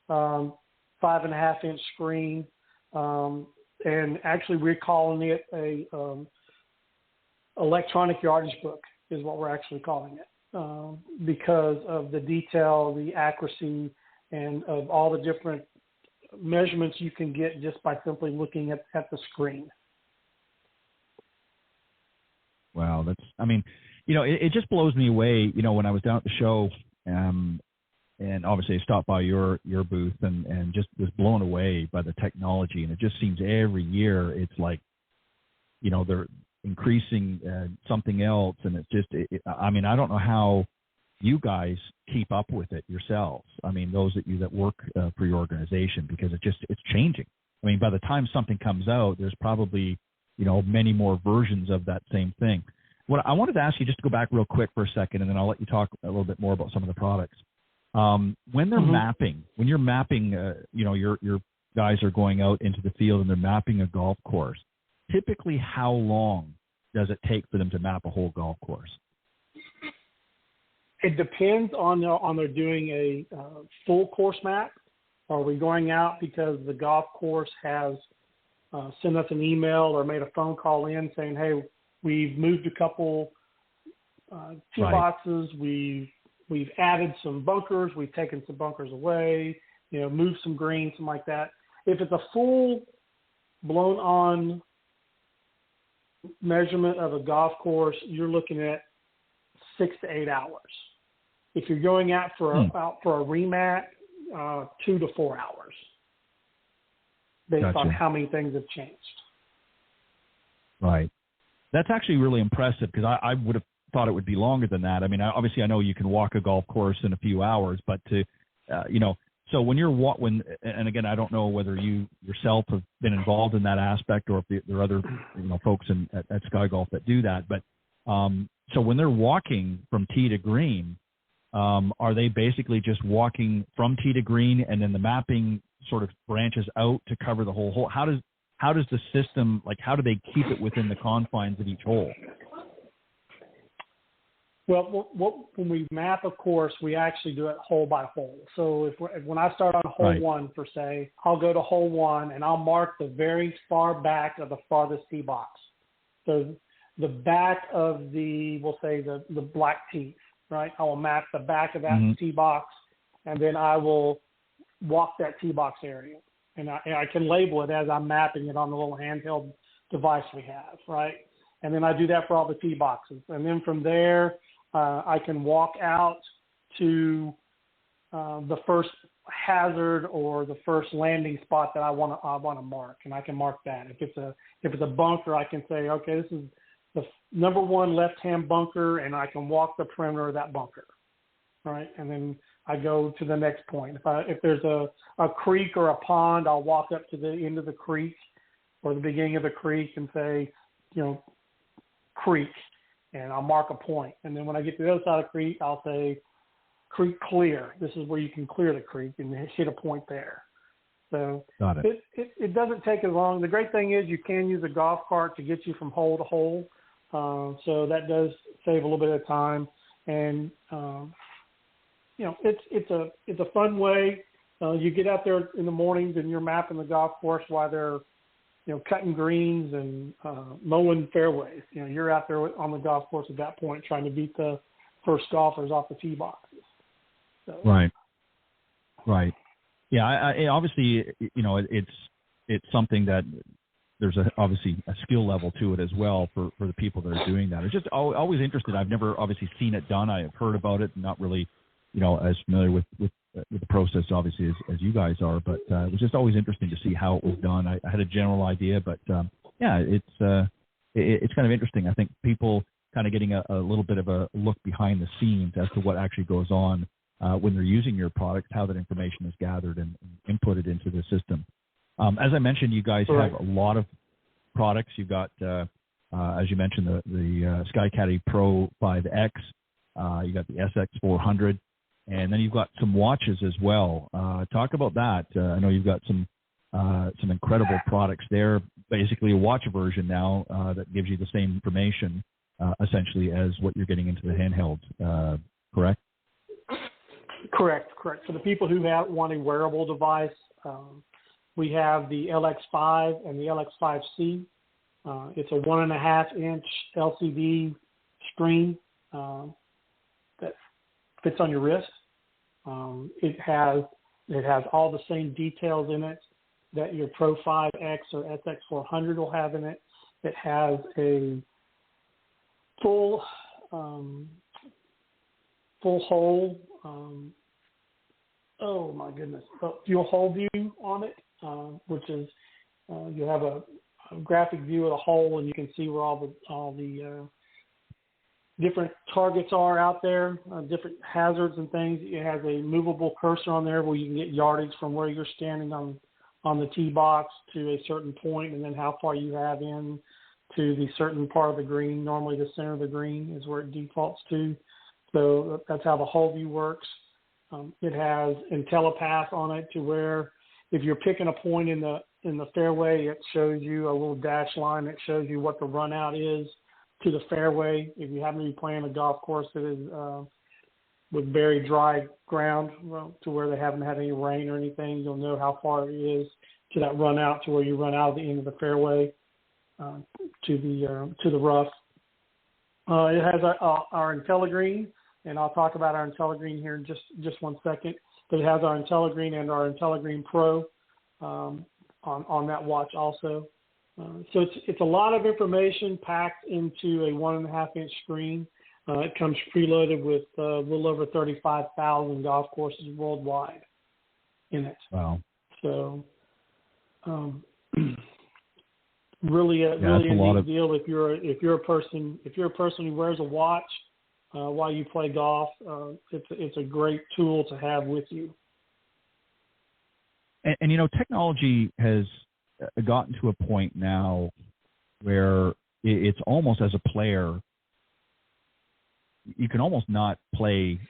5.5 inch screen, and actually we're calling it a electronic yardage book is what we're actually calling it, because of the detail, the accuracy, and of all the different measurements you can get just by simply looking at the screen. Wow, it just blows me away. When I was down at the show, and obviously I stopped by your booth and just was blown away by the technology. And it just seems every year it's like, they're increasing something else, and it's just, I don't know how you guys keep up with it yourselves. Those that work for your organization, because it's changing. By the time something comes out, there's probably, many more versions of that same thing. What I wanted to ask you, just to go back real quick for a second, and then I'll let you talk a little bit more about some of the products. When they're mapping, when you're mapping, your guys are going out into the field and they're mapping a golf course, typically how long does it take for them to map a whole golf course? It depends on they're doing a full course map. Are we going out because the golf course has sent us an email or made a phone call in saying, hey, we've moved a couple tee boxes, we've added some bunkers, we've taken some bunkers away, moved some greens, something like that. If it's a full blown on measurement of a golf course, you're looking at 6 to 8 hours. If you're going out for a remat, 2 to 4 hours, based on how many things have changed. Right. That's actually really impressive, because I would have thought it would be longer than that. Obviously I know you can walk a golf course in a few hours, but to, so when you're and again, I don't know whether you yourself have been involved in that aspect, or if there are other, folks at SkyGolf that do that. But so when they're walking from tee to green, are they basically just walking from tee to green, and then the mapping sort of branches out to cover the whole hole? How does the system, like, how do they keep it within the confines of each hole? Well, when we map a course, we actually do it hole by hole. So when I start on hole one, per se, I'll go to hole one and I'll mark the very far back of the farthest tee box. So the back of we'll say the black tee, right? I will map the back of that tee box, and then I will walk that tee box area. And I can label it as I'm mapping it on the little handheld device we have, right? And then I do that for all the tee boxes. And then from there, I can walk out to the first hazard or the first landing spot that I want to mark, and I can mark that. If it's a bunker, I can say, okay, this is the number one left-hand bunker, and I can walk the perimeter of that bunker, right? And then I go to the next point. If there's a creek or a pond, I'll walk up to the end of the creek or the beginning of the creek and say, creek. And I'll mark a point. And then when I get to the other side of the creek, I'll say, creek clear. This is where you can clear the creek and hit a point there. So got it. It doesn't take as long. The great thing is you can use a golf cart to get you from hole to hole. So that does save a little bit of time. And, it's a fun way. You get out there in the mornings and you're mapping the golf course while they're cutting greens and mowing fairways. You're out there on the golf course at that point trying to beat the first golfers off the tee boxes. So. Right. Yeah, I obviously, it's something that there's obviously a skill level to it as well for the people that are doing that. It's just always interested. I've never obviously seen it done. I have heard about it, not really, as familiar with the process, obviously, as you guys are, but it was just always interesting to see how it was done. I had a general idea, but it's kind of interesting. I think people kind of getting a little bit of a look behind the scenes as to what actually goes on when they're using your product, how that information is gathered and inputted into the system. As I mentioned, you guys have a lot of products. You've got, as you mentioned, the SkyCaddy Pro 5X. You got the SX400. And then you've got some watches as well. Talk about that. I know you've got some incredible products there. Basically, a watch version now that gives you the same information, essentially, as what you're getting into the handheld. Correct? Correct. For the people who want a wearable device, we have the LX5 and the LX5C. It's a 1.5-inch LCD screen that fits on your wrist. It has all the same details in it that your Pro 5X or SX400 will have in it. It has a full hole. Full hole view on it, which is you have a graphic view of the hole, and you can see where all the different targets are out there, different hazards and things. It has a movable cursor on there where you can get yardage from where you're standing on the tee box to a certain point, and then how far you have in to the certain part of the green. Normally the center of the green is where it defaults to. So that's how the whole view works. It has IntelliPath on it to where if you're picking a point in the fairway, it shows you a little dash line that shows you what the run out is to the fairway. If you happen to be playing a golf course that is with very dry ground, to where they haven't had any rain or anything, you'll know how far it is to that run out to where you run out of the end of the fairway to the rough. It has our IntelliGreen, and I'll talk about our IntelliGreen here in just 1 second. But it has our IntelliGreen and our IntelliGreen Pro on that watch also. So it's a lot of information packed into a 1.5-inch screen. It comes preloaded with a little over 35,000 golf courses worldwide in it. Wow! So really a neat deal if you're a person who wears a watch while you play golf. It's a great tool to have with you. And technology has gotten to a point now where it's almost, as a player, you can almost not play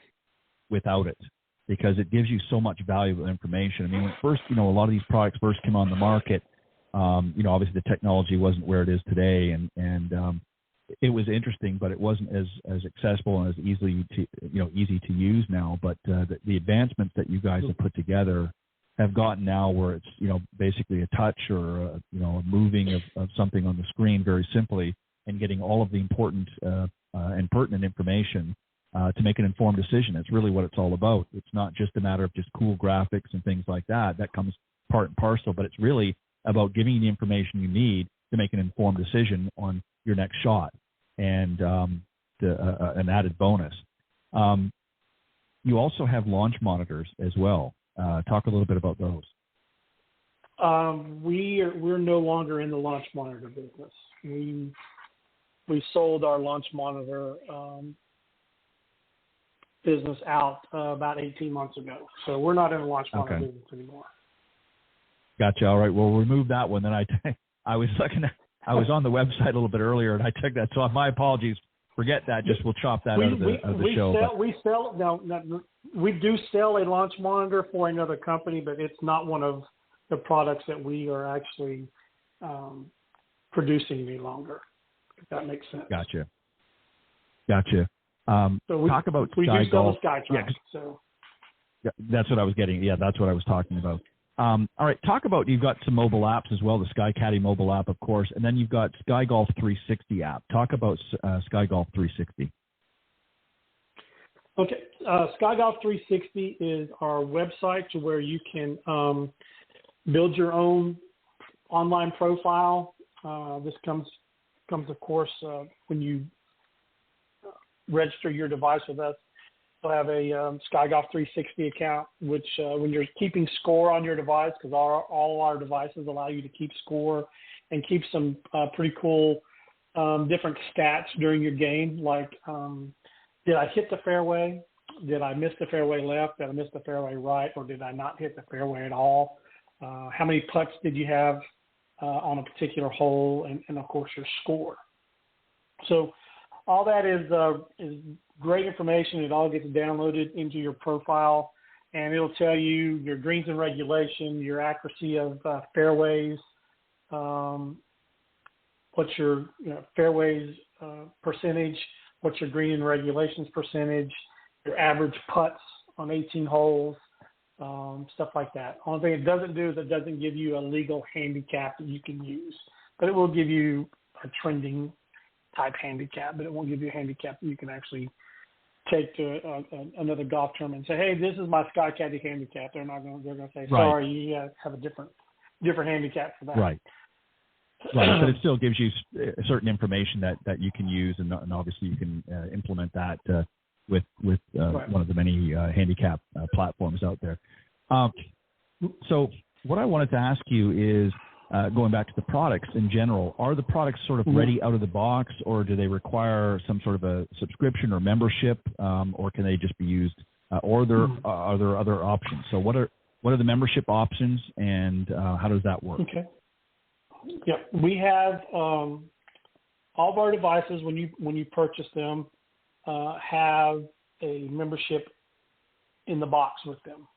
without it, because it gives you so much valuable information. I mean, when first, a lot of these products first came on the market, obviously the technology wasn't where it is today, and it was interesting, but it wasn't as accessible and as easy to use now. But the advancements that you guys have put together have gotten now where it's, basically a touch or, a moving of something on the screen very simply, and getting all of the important and pertinent information to make an informed decision. It's really what it's all about. It's not just a matter of just cool graphics and things like that. That comes part and parcel, but it's really about giving you the information you need to make an informed decision on your next shot, and an added bonus. You also have launch monitors as well. Talk a little bit about those. We're no longer in the launch monitor business. We sold our launch monitor business out about 18 months ago. So we're not in the launch monitor business anymore. Gotcha. All right. Well, we'll remove that one. Then I was on the website a little bit earlier, and I took that. So my apologies. Forget that. Just we'll chop that out of the show. We do sell a launch monitor for another company, but it's not one of the products that we are actually producing any longer. If that makes sense. Gotcha. So talk about we SkyGolf. Do sell the SkyTrack. So that's what I was getting. Yeah, that's what I was talking about. All right, talk about, you've got some mobile apps as well, the SkyCaddy mobile app, of course, and then you've got SkyGolf 360 app. Talk about SkyGolf 360. Okay, SkyGolf 360 is our website to where you can build your own online profile. This comes of course, when you register your device with us. We'll have a SkyGolf 360 account, which when you're keeping score on your device, because all our devices allow you to keep score and keep some pretty cool different stats during your game, like did I hit the fairway? Did I miss the fairway left? Did I miss the fairway right? Or did I not hit the fairway at all? How many putts did you have on a particular hole? And of course, your score. So all that is great information. It all gets downloaded into your profile, and it'll tell you your greens and regulation, your accuracy of fairways, what's your fairways percentage, what's your green and regulations percentage, your average putts on 18 holes, stuff like that. Only thing it doesn't do is it doesn't give you a legal handicap that you can use, but it will give you a trending type handicap, but it won't give you a handicap that you can actually take to another golf tournament and say, hey, this is my SkyCaddy handicap. They're going to say, sorry, you have a different handicap for that. Right. But it still gives you certain information that you can use, and obviously you can implement that with one of the many handicap platforms out there. So what I wanted to ask you is, going back to the products in general, are the products sort of ready out of the box, or do they require some sort of a subscription or membership, or can they just be used, or are there other options? So what are the membership options, and how does that work? Okay. Yeah, we have all of our devices when you purchase them have a membership in the box with them.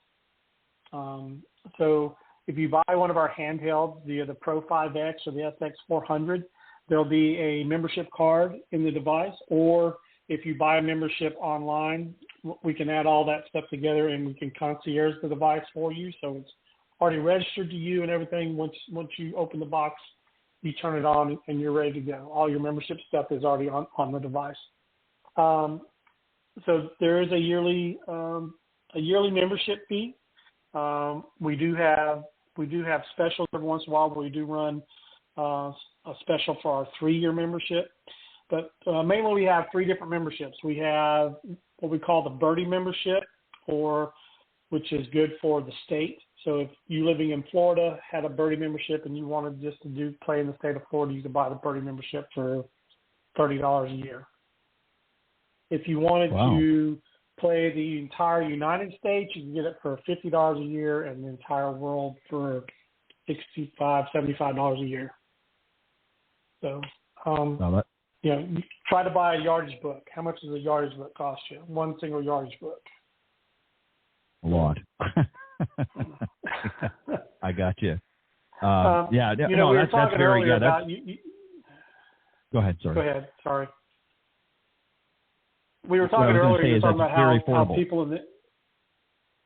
So if you buy one of our handhelds, the Pro 5X or the SX400, there'll be a membership card in the device. Or if you buy a membership online, we can add all that stuff together and we can concierge the device for you. So it's already registered to you and everything. Once you open the box, you turn it on and you're ready to go. All your membership stuff is already on the device. So there is a yearly membership fee. We do have specials every once in a while where we do run a special for our 3-year membership. But mainly we have 3 different memberships. We have what we call the Birdie membership, which is good for the state. So if you living in Florida had a Birdie membership and you wanted just to play in the state of Florida, you could buy the Birdie membership for $30 a year. If you wanted to play the entire United States, you can get it for $50 a year, and the entire world for $65, $75 a year. So, try to buy a yardage book. How much does a yardage book cost you? One single yardage book. A lot. I got you. That's very. Yeah, that's. Go ahead. Sorry. Go ahead. Sorry. We were talking earlier. You were talking about how people in the.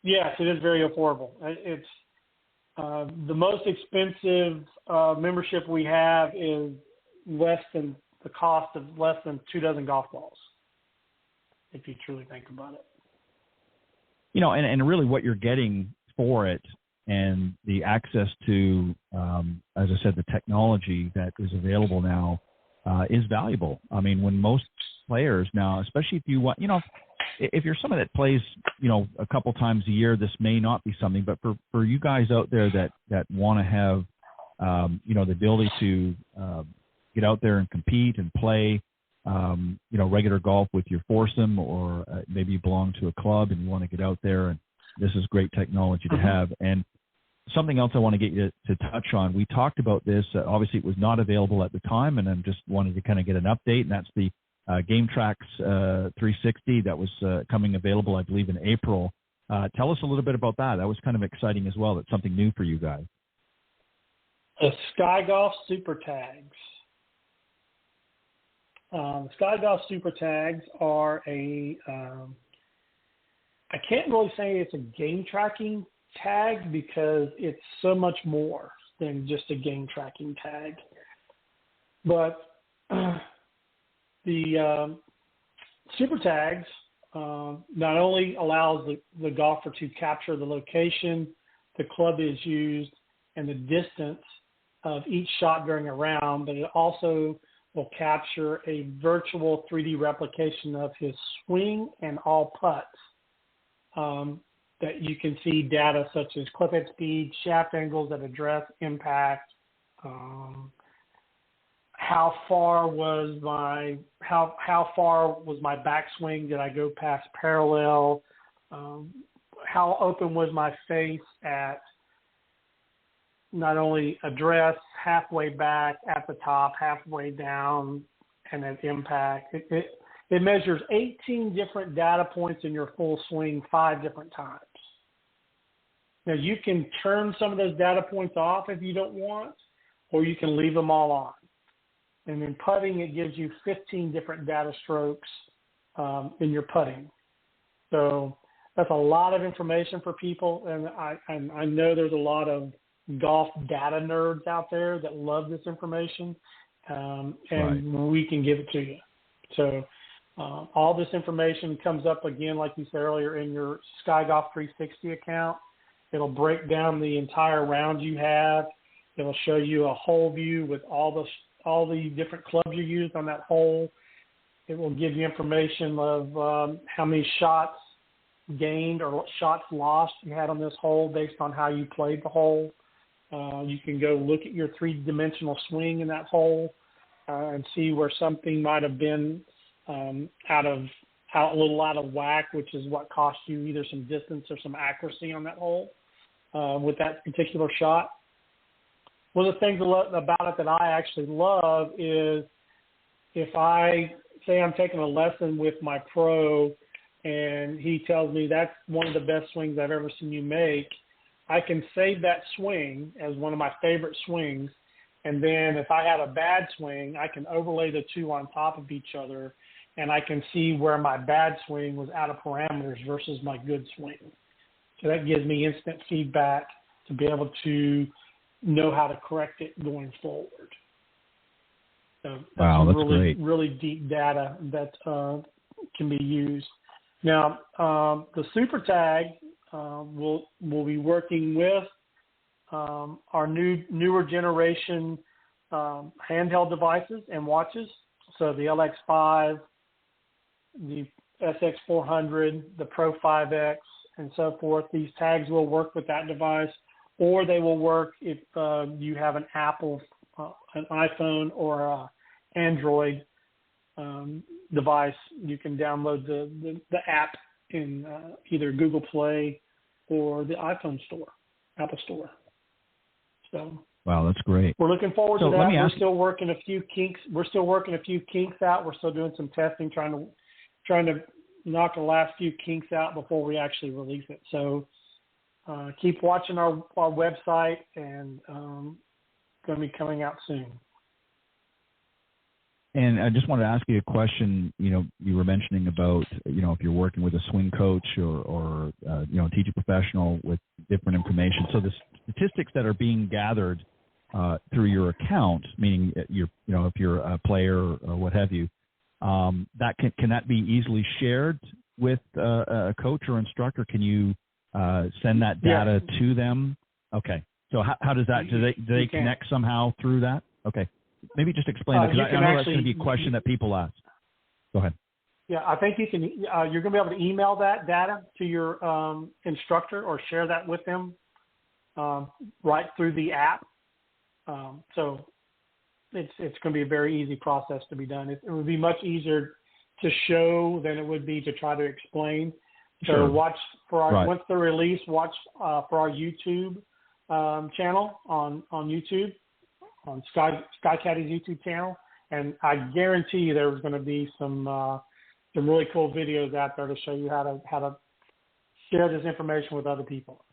Yes, it is very affordable. It's the most expensive membership we have is less than the cost of less than 2 dozen golf balls, if you truly think about it. And really what you're getting for it and the access to, as I said, the technology that is available now is valuable. I mean, when most players now, especially if you want, if you're someone that plays, a couple times a year, this may not be something, but for you guys out there that want to have, the ability to get out there and compete and play, regular golf with your foursome, or maybe you belong to a club and you want to get out there, and this is great technology to have. And something else I want to get you to touch on, we talked about this. Obviously, it was not available at the time, and I just wanted to kind of get an update, and that's the GameTrax 360 that was coming available, I believe, in April. Tell us a little bit about that. That was kind of exciting as well. That's something new for you guys. The SkyGolf Super Tags. SkyGolf Super Tags are I can't really say it's a game tracking tag because it's so much more than just a game tracking tag. But the Super Tags not only allows the golfer to capture the location the club is used and the distance of each shot during a round, but it also will capture a virtual 3D replication of his swing and all putts. That you can see data such as clip head speed, shaft angles that address impact, how far was my backswing? Did I go past parallel? How open was my face at not only address, halfway back, at the top, halfway down, and at impact? It measures 18 different data points in your full swing 5 different times. Now, you can turn some of those data points off if you don't want, or you can leave them all on. And in putting, it gives you 15 different data strokes in your putting. So that's a lot of information for people, and I know there's a lot of golf data nerds out there that love this information, and right. We can give it to you. So all this information comes up again, like you said earlier, in your SkyGolf 360 account. It'll break down the entire round you have. It'll show you a whole view with all the different clubs you used on that hole. It will give you information of how many shots gained or shots lost you had on this hole based on how you played the hole. You can go look at your 3-dimensional swing in that hole and see where something might have been a little out of whack, which is what cost you either some distance or some accuracy on that hole with that particular shot. One of the things about it that I actually love is if I say I'm taking a lesson with my pro and he tells me that's one of the best swings I've ever seen you make, I can save that swing as one of my favorite swings. And then if I have a bad swing, I can overlay the two on top of each other, and I can see where my bad swing was out of parameters versus my good swing. So that gives me instant feedback to be able to know how to correct it going forward. So that's really, great. Really deep data that can be used. Now, the Super Tag will be working with our newer generation handheld devices and watches. So the LX5, the SX400, the Pro 5X, and so forth. These tags will work with that device, or they will work if you have an Apple, an iPhone, or an Android device. You can download the app in either Google Play or the iPhone store, Apple Store. So wow, that's great. We're looking forward to that. We're still working a few kinks. We're still working a few kinks out. We're still doing some testing, trying to knock the last few kinks out before we actually release it. So keep watching our website, and going to be coming out soon. And I just wanted to ask you a question. You were mentioning about, if you're working with a swing coach or teaching professional with different information. So the statistics that are being gathered through your account, meaning if you're a player or what have you, that can that be easily shared with a coach or instructor? Can you send that data to them? Okay. So how does that? Do they connect somehow through that? Okay. Maybe just explain that, because I know that's going to be a question that people ask. Go ahead. Yeah, I think you can. You're going to be able to email that data to your instructor or share that with them right through the app. So it's going to be a very easy process to be done. It would be much easier to show than it would be to try to explain. So Sure. watch for our Right. once they're released. Watch for our YouTube channel on YouTube. On Sky Caddy's YouTube channel, and I guarantee you there's going to be some really cool videos out there to show you how to share this information with other people.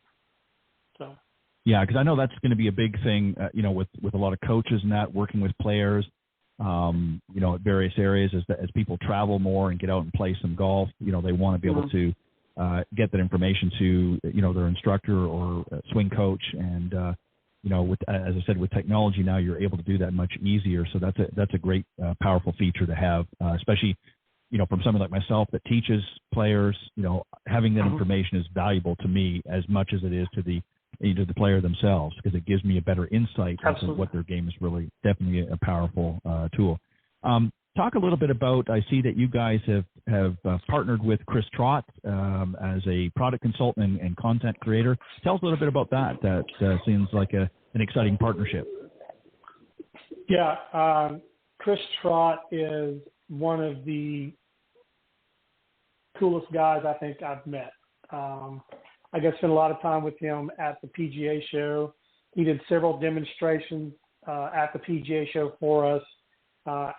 So. Yeah, because I know that's going to be a big thing, with a lot of coaches and that, working with players, at various areas as people travel more and get out and play some golf. They want to be able to get that information to their instructor or swing coach, and as I said, with technology now, you're able to do that much easier. So that's a great, powerful feature to have, especially, from someone like myself that teaches players. Having that information is valuable to me as much as it is to the player themselves, because it gives me a better insight into what their game is. Really, definitely a powerful tool. Talk a little bit about, I see that you guys have partnered with Chris Trott as a product consultant and content creator. Tell us a little bit about that. That seems like an exciting partnership. Yeah, Chris Trott is one of the coolest guys I think I've met. I got to spend a lot of time with him at the PGA show. He did several demonstrations at the PGA show for us.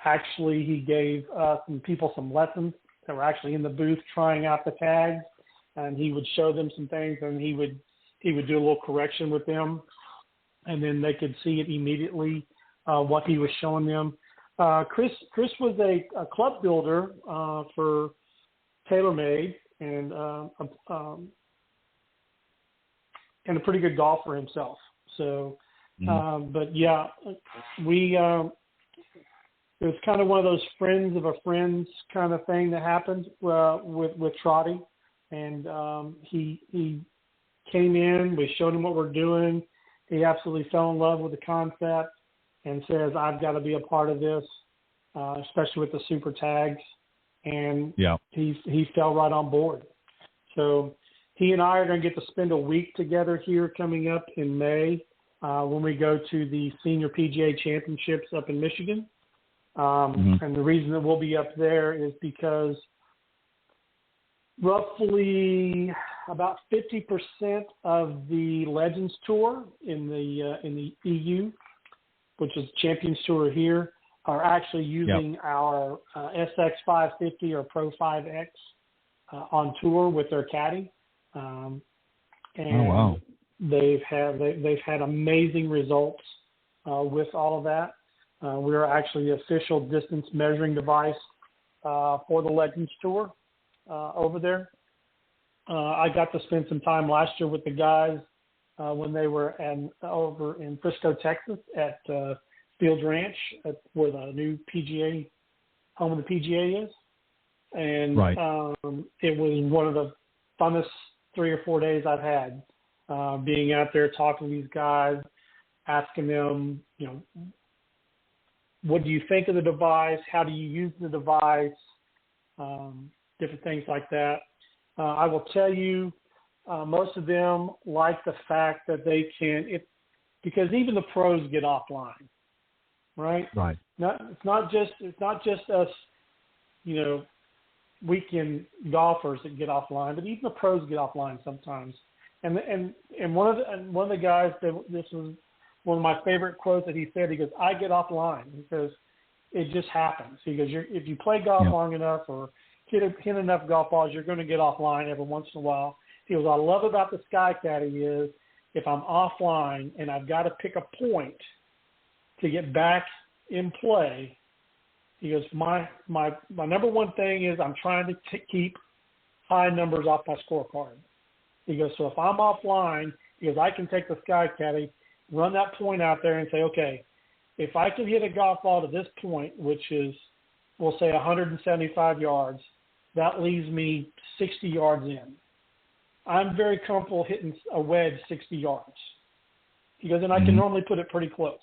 Actually, he gave some people some lessons that were actually in the booth trying out the tags, and he would show them some things, and he would do a little correction with them, and then they could see it immediately what he was showing them. Chris was a club builder for TaylorMade, and a pretty good golfer himself. So, but yeah, it was kind of one of those friends of a friend's kind of thing that happened with Trotty, and he came in. We showed him what we're doing. He absolutely fell in love with the concept and says, "I've got to be a part of this," especially with the super tags. And he fell right on board. So he and I are going to get to spend a week together here coming up in May when we go to the Senior PGA Championships up in Michigan. And the reason that we'll be up there is because roughly about 50% of the Legends Tour in the EU, which is Champions Tour here, are actually using our SX550 or Pro 5X on tour with their caddy. And they've had amazing results with all of that. We're actually the official distance measuring device for the Legends Tour over there. I got to spend some time last year with the guys when they were over in Frisco, Texas at Fields Ranch, where the new PGA, home of the PGA is. And it was one of the funnest 3 or 4 days I've had, being out there talking to these guys, asking them, what do you think of the device? How do you use the device? Different things like that. I will tell you, most of them like the fact that they can, because even the pros get offline, right? Right. It's not just us, weekend golfers that get offline, but even the pros get offline sometimes. And one of the guys, this was one of my favorite quotes that he said. He goes, "I get offline." He goes, "It just happens." He goes, "If you play golf long enough, or hit enough golf balls, you're going to get offline every once in a while. He goes, what I love about the Sky Caddy is if I'm offline and I've got to pick a point to get back in play, he goes, my number one thing is I'm trying to keep high numbers off my scorecard. He goes, so if I'm offline, he goes, I can take the Sky Caddy, run that point out there and say, okay, if I can hit a golf ball to this point, which is, we'll say 175 yards, that leaves me 60 yards in. I'm very comfortable hitting a wedge 60 yards. He goes, and I can normally put it pretty close.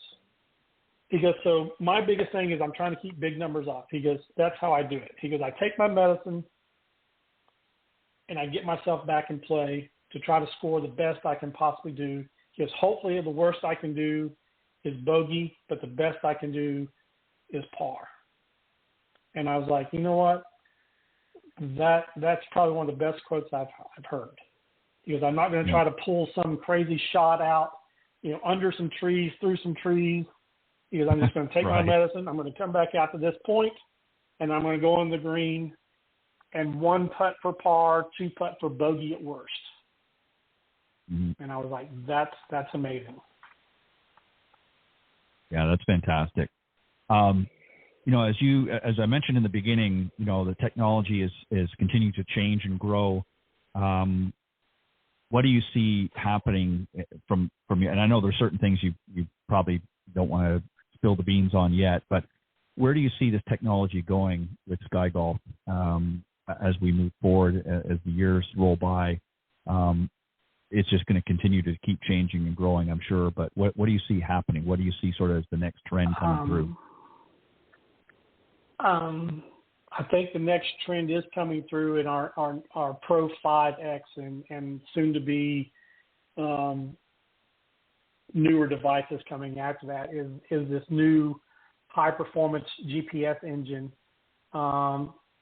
He goes, so my biggest thing is I'm trying to keep big numbers off. He goes, that's how I do it. He goes, I take my medicine and I get myself back in play to try to score the best I can possibly do. He goes, hopefully the worst I can do is bogey, but the best I can do is par. And I was like, you know what? That's probably one of the best quotes I've heard. He goes, I'm not going to try to pull some crazy shot out, under some trees, through some trees. He goes, I'm just going to take my medicine. I'm going to come back out to this point, and I'm going to go on the green and 1 putt for par, 2 putt for bogey at worst. Mm-hmm. And I was like, that's amazing. Yeah, that's fantastic. As I mentioned in the beginning, the technology is continuing to change and grow. What do you see happening from you? And I know there's certain things you probably don't want to spill the beans on yet, but where do you see this technology going with SkyGolf as we move forward, as the years roll by? It's just going to continue to keep changing and growing, I'm sure. But what do you see happening? What do you see sort of as the next trend coming through? I think the next trend is coming through in our Pro 5X and soon to be newer devices coming after that is this new high performance GPS engine,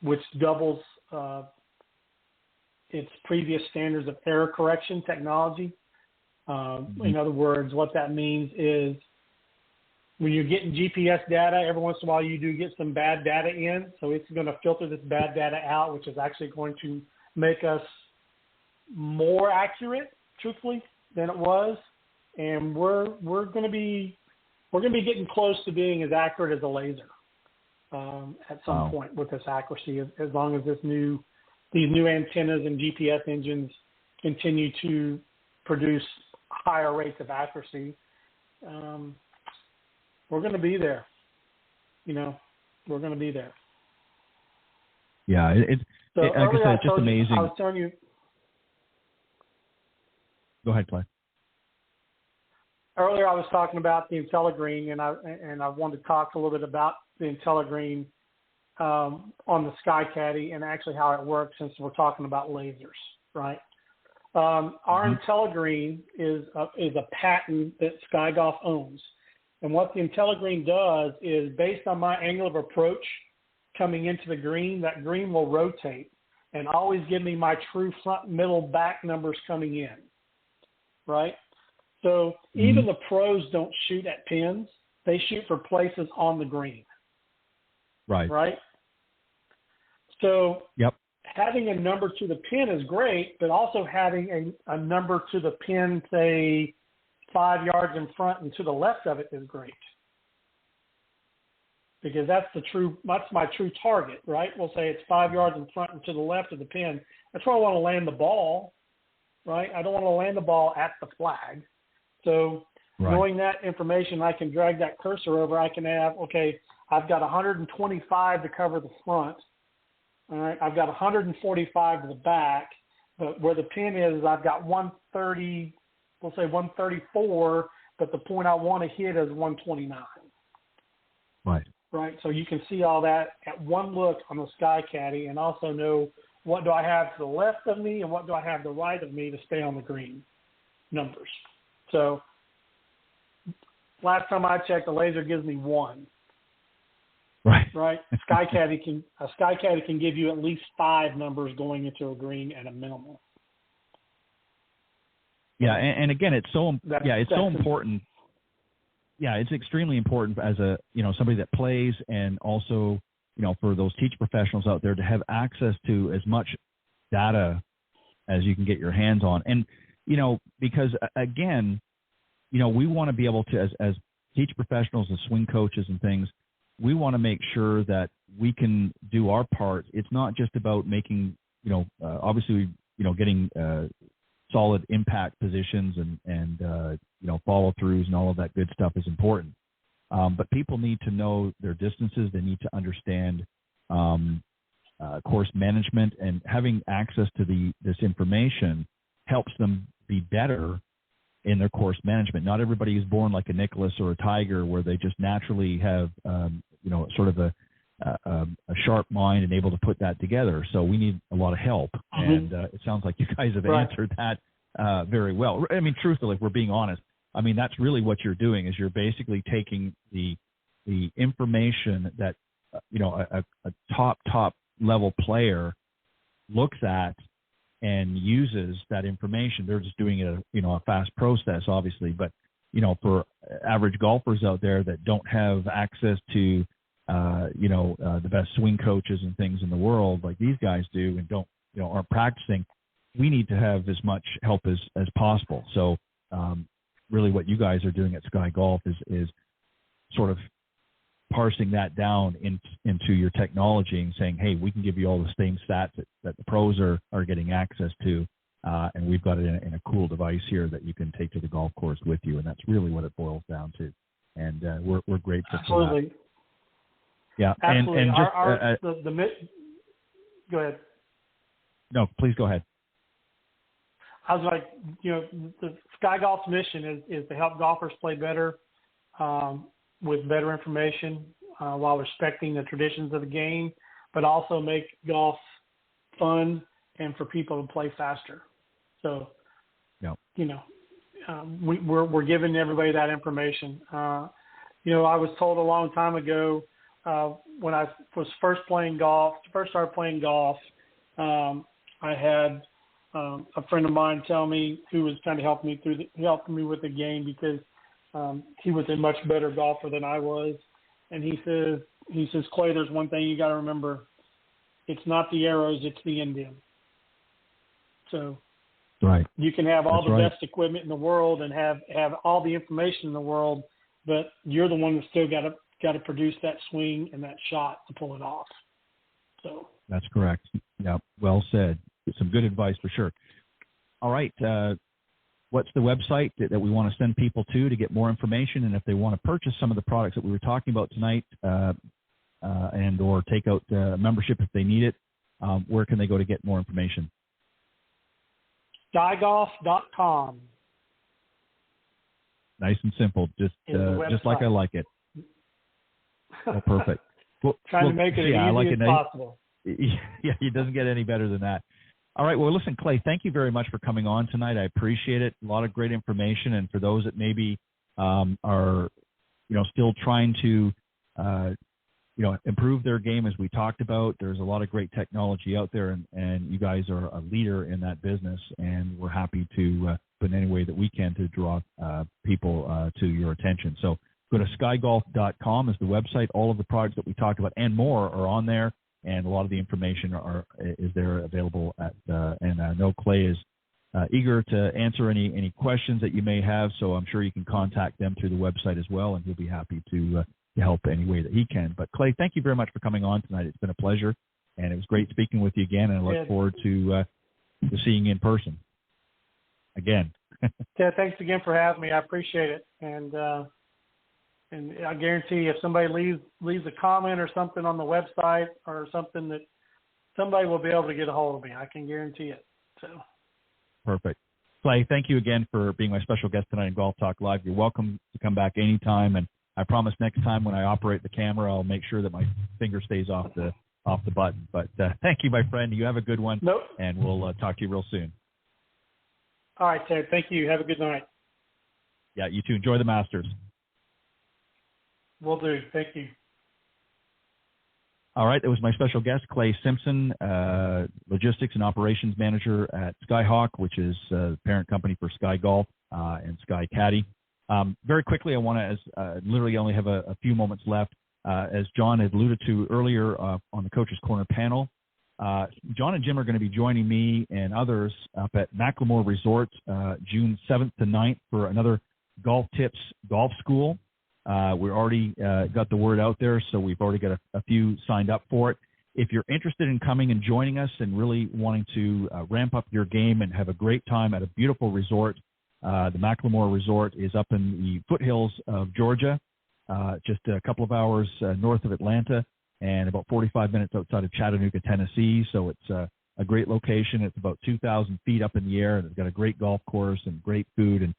which doubles its previous standards of error correction technology. In other words, what that means is when you're getting GPS data, every once in a while you do get some bad data in. So it's going to filter this bad data out, which is actually going to make us more accurate, truthfully, than it was. And we're going to be getting close to being as accurate as a laser at some point with this accuracy, as long as these new antennas and GPS engines continue to produce higher rates of accuracy. We're going to be there. We're going to be there. Yeah, like I said, it's just amazing. I was telling you. Go ahead, Clay. Earlier, I was talking about the IntelliGreen, and I wanted to talk a little bit about the IntelliGreen on the Sky Caddy and actually how it works, since we're talking about lasers, right? Our IntelliGreen is a patent that SkyGolf owns. And what the IntelliGreen does is, based on my angle of approach coming into the green, that green will rotate and always give me my true front, middle, back numbers coming in, right? So even the pros don't shoot at pins. They shoot for places on the green. Right. Right? So having a number to the pin is great, but also having a number to the pin, say, 5 yards in front and to the left of it is great, because that's my true target, right? We'll say it's 5 yards in front and to the left of the pin. That's where I want to land the ball, right? I don't want to land the ball at the flag. So knowing that information, I can drag that cursor over. I can have, okay, I've got 125 to cover the front. All right, I've got 145 to the back, but where the pin is, I've got 130. We'll say 134, but the point I want to hit is 129. Right. So you can see all that at one look on the Sky Caddy, and also know what do I have to the left of me and what do I have to the right of me to stay on the green numbers. So last time I checked, the laser gives me 1. Right. A Sky Caddy can give you at least 5 numbers going into a green at a minimum. Yeah, and again, it's so important. Yeah, it's extremely important as somebody that plays, and also for those teach professionals out there to have access to as much data as you can get your hands on. And, because again, we want to be able to, as teach professionals, as swing coaches and things, we want to make sure that we can do our part. It's not just about making, obviously, getting solid impact positions and follow throughs and all of that good stuff is important. But people need to know their distances. They need to understand course management, and having access to this information helps them be better in their course management. Not everybody is born like a Nicholas or a Tiger where they just naturally have, sort of a sharp mind and able to put that together. So we need a lot of help. Mm-hmm. And it sounds like you guys have answered that very well. I mean, truthfully, if we're being honest, I mean, that's really what you're doing, is you're basically taking the information that, a top level player looks at and uses that information. They're just doing it, a fast process, obviously. But, for average golfers out there that don't have access to, the best swing coaches and things in the world like these guys do, and aren't practicing, we need to have as much help as possible. So really what you guys are doing at SkyGolf is sort of parsing that down into your technology and saying, hey, we can give you all the same stats that the pros are getting access to, and we've got it in a cool device here that you can take to the golf course with you, and that's really what it boils down to. And we're grateful for that. Yeah, absolutely. And go ahead. No, please go ahead. I was like, the SkyGolf's mission is to help golfers play better with better information while respecting the traditions of the game, but also make golf fun and for people to play faster. So, we're giving everybody that information. I was told a long time ago when I was first started playing golf, I had a friend of mine tell me, who was kind of helping me with the game, because he was a much better golfer than I was. And he says, Clay, there's one thing you got to remember. It's not the arrows, it's the Indian. So right. You can have all the best equipment in the world and have all the information in the world, but you're the one that's still got to produce that swing and that shot to pull it off. So that's correct. Yeah, well said. Some good advice for sure. All right. What's the website that we want to send people to get more information? And if they want to purchase some of the products that we were talking about tonight and or take out membership if they need it, where can they go to get more information? SkyGolf.com. Nice and simple. Just like I like it. Oh, perfect. Trying to make it as easy as possible. Yeah, it doesn't get any better than that. All right. Well, listen, Clay, thank you very much for coming on tonight. I appreciate it. A lot of great information. And for those that maybe are, still trying to, improve their game, as we talked about, there's a lot of great technology out there, and you guys are a leader in that business. And we're happy to put in any way that we can to draw people to your attention. So go to skygolf.com is the website. All of the products that we talked about and more are on there. And a lot of the information is there available and I know Clay is eager to answer any questions that you may have. So I'm sure you can contact them through the website as well, and he'll be happy to help any way that he can. But Clay, thank you very much for coming on tonight. It's been a pleasure, and it was great speaking with you again. And I look forward to seeing you in person again. Yeah, thanks again for having me. I appreciate it. And I guarantee if somebody leaves a comment or something on the website or something, that somebody will be able to get a hold of me. I can guarantee it. So perfect. Clay, thank you again for being my special guest tonight in Golf Talk Live. You're welcome to come back anytime, and I promise next time when I operate the camera, I'll make sure that my finger stays off the button. But thank you, my friend. You have a good one. Nope. And we'll talk to you real soon. All right, Ted. Thank you. Have a good night. Yeah, you too. Enjoy the Masters. Will do. Thank you. All right. That was my special guest, Clay Simpson, Logistics and Operations Manager at Skyhawk, which is the parent company for SkyGolf and Sky Caddy. Very quickly, I want to, literally only have a few moments left. as John had alluded to earlier on the Coach's Corner panel, John and Jim are going to be joining me and others up at Macklemore Resort June 7th to 9th for another Golf Tips Golf School. We already got the word out there, so we've already got a few signed up for it. If you're interested in coming and joining us and really wanting to ramp up your game and have a great time at a beautiful resort, the Macklemore Resort is up in the foothills of Georgia, just a couple of hours north of Atlanta and about 45 minutes outside of Chattanooga, Tennessee. So it's a great location. It's about 2,000 feet up in the air, and it's got a great golf course and great food. And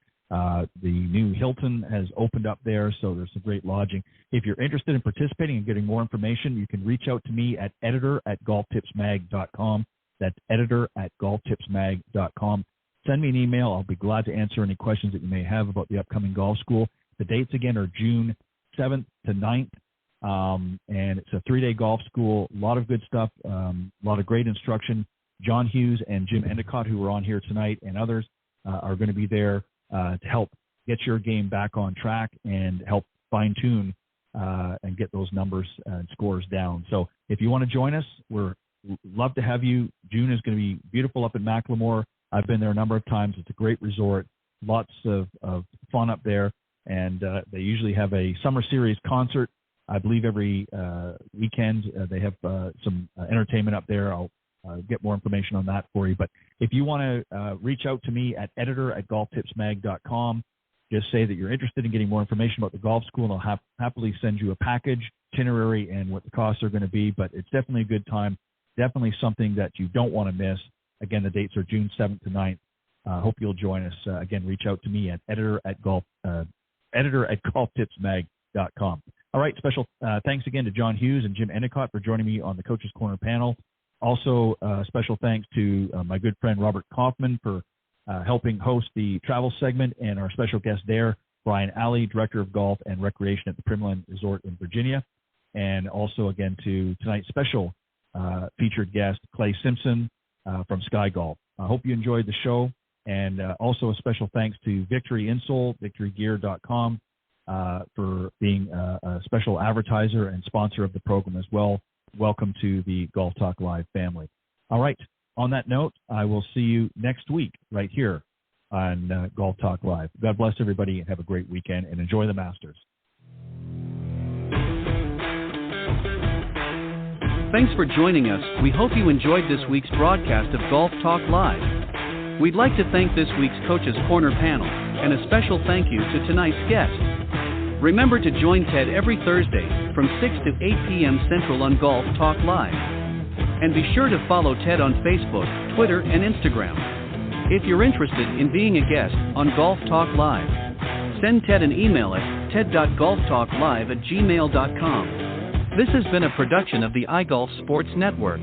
the new Hilton has opened up there, so there's some great lodging. If you're interested in participating and getting more information, you can reach out to me at editor@golftipsmag.com. That's editor@golftipsmag.com. Send me an email. I'll be glad to answer any questions that you may have about the upcoming golf school. The dates, again, are June 7th to 9th, and it's a 3-day golf school. A lot of good stuff, a lot of great instruction. John Hughes and Jim Endicott, who are on here tonight, and others are going to be there to help get your game back on track and help fine-tune and get those numbers and scores down. So if you want to join us, we'd love to have you. June is going to be beautiful up in Macklemore. I've been there a number of times. It's a great resort, lots of fun up there, and they usually have a Summer Series concert. I believe every weekend they have some entertainment up there. I'll get more information on that for you. But if you want to reach out to me at editor@golftipsmag.com, just say that you're interested in getting more information about the golf school, and I'll happily send you a package, itinerary, and what the costs are going to be. But it's definitely a good time, definitely something that you don't want to miss. Again, the dates are June 7th to 9th. Hope you'll join us. Again, reach out to me at editor@golftipsmag.com. All right, special thanks again to John Hughes and Jim Endicott for joining me on the Coach's Corner panel. Also, special thanks to my good friend Robert Kaufman for helping host the travel segment, and our special guest there, Brian Alley, Director of Golf and Recreation at the Primland Resort in Virginia. And also, again, to tonight's special featured guest, Clay Simpson from SkyGolf. I hope you enjoyed the show. And also a special thanks to Victory Insole, victorygear.com, for being a special advertiser and sponsor of the program as well. Welcome to the Golf Talk Live family. All right. On that note, I will see you next week right here on Golf Talk Live. God bless everybody, and have a great weekend, and enjoy the Masters. Thanks for joining us. We hope you enjoyed this week's broadcast of Golf Talk Live. We'd like to thank this week's Coach's Corner panel, and a special thank you to tonight's guest. Remember to join Ted every Thursday from 6 to 8 p.m. Central on Golf Talk Live. And be sure to follow Ted on Facebook, Twitter, and Instagram. If you're interested in being a guest on Golf Talk Live, send Ted an email at ted.golftalklive@gmail.com. This has been a production of the iGolf Sports Network.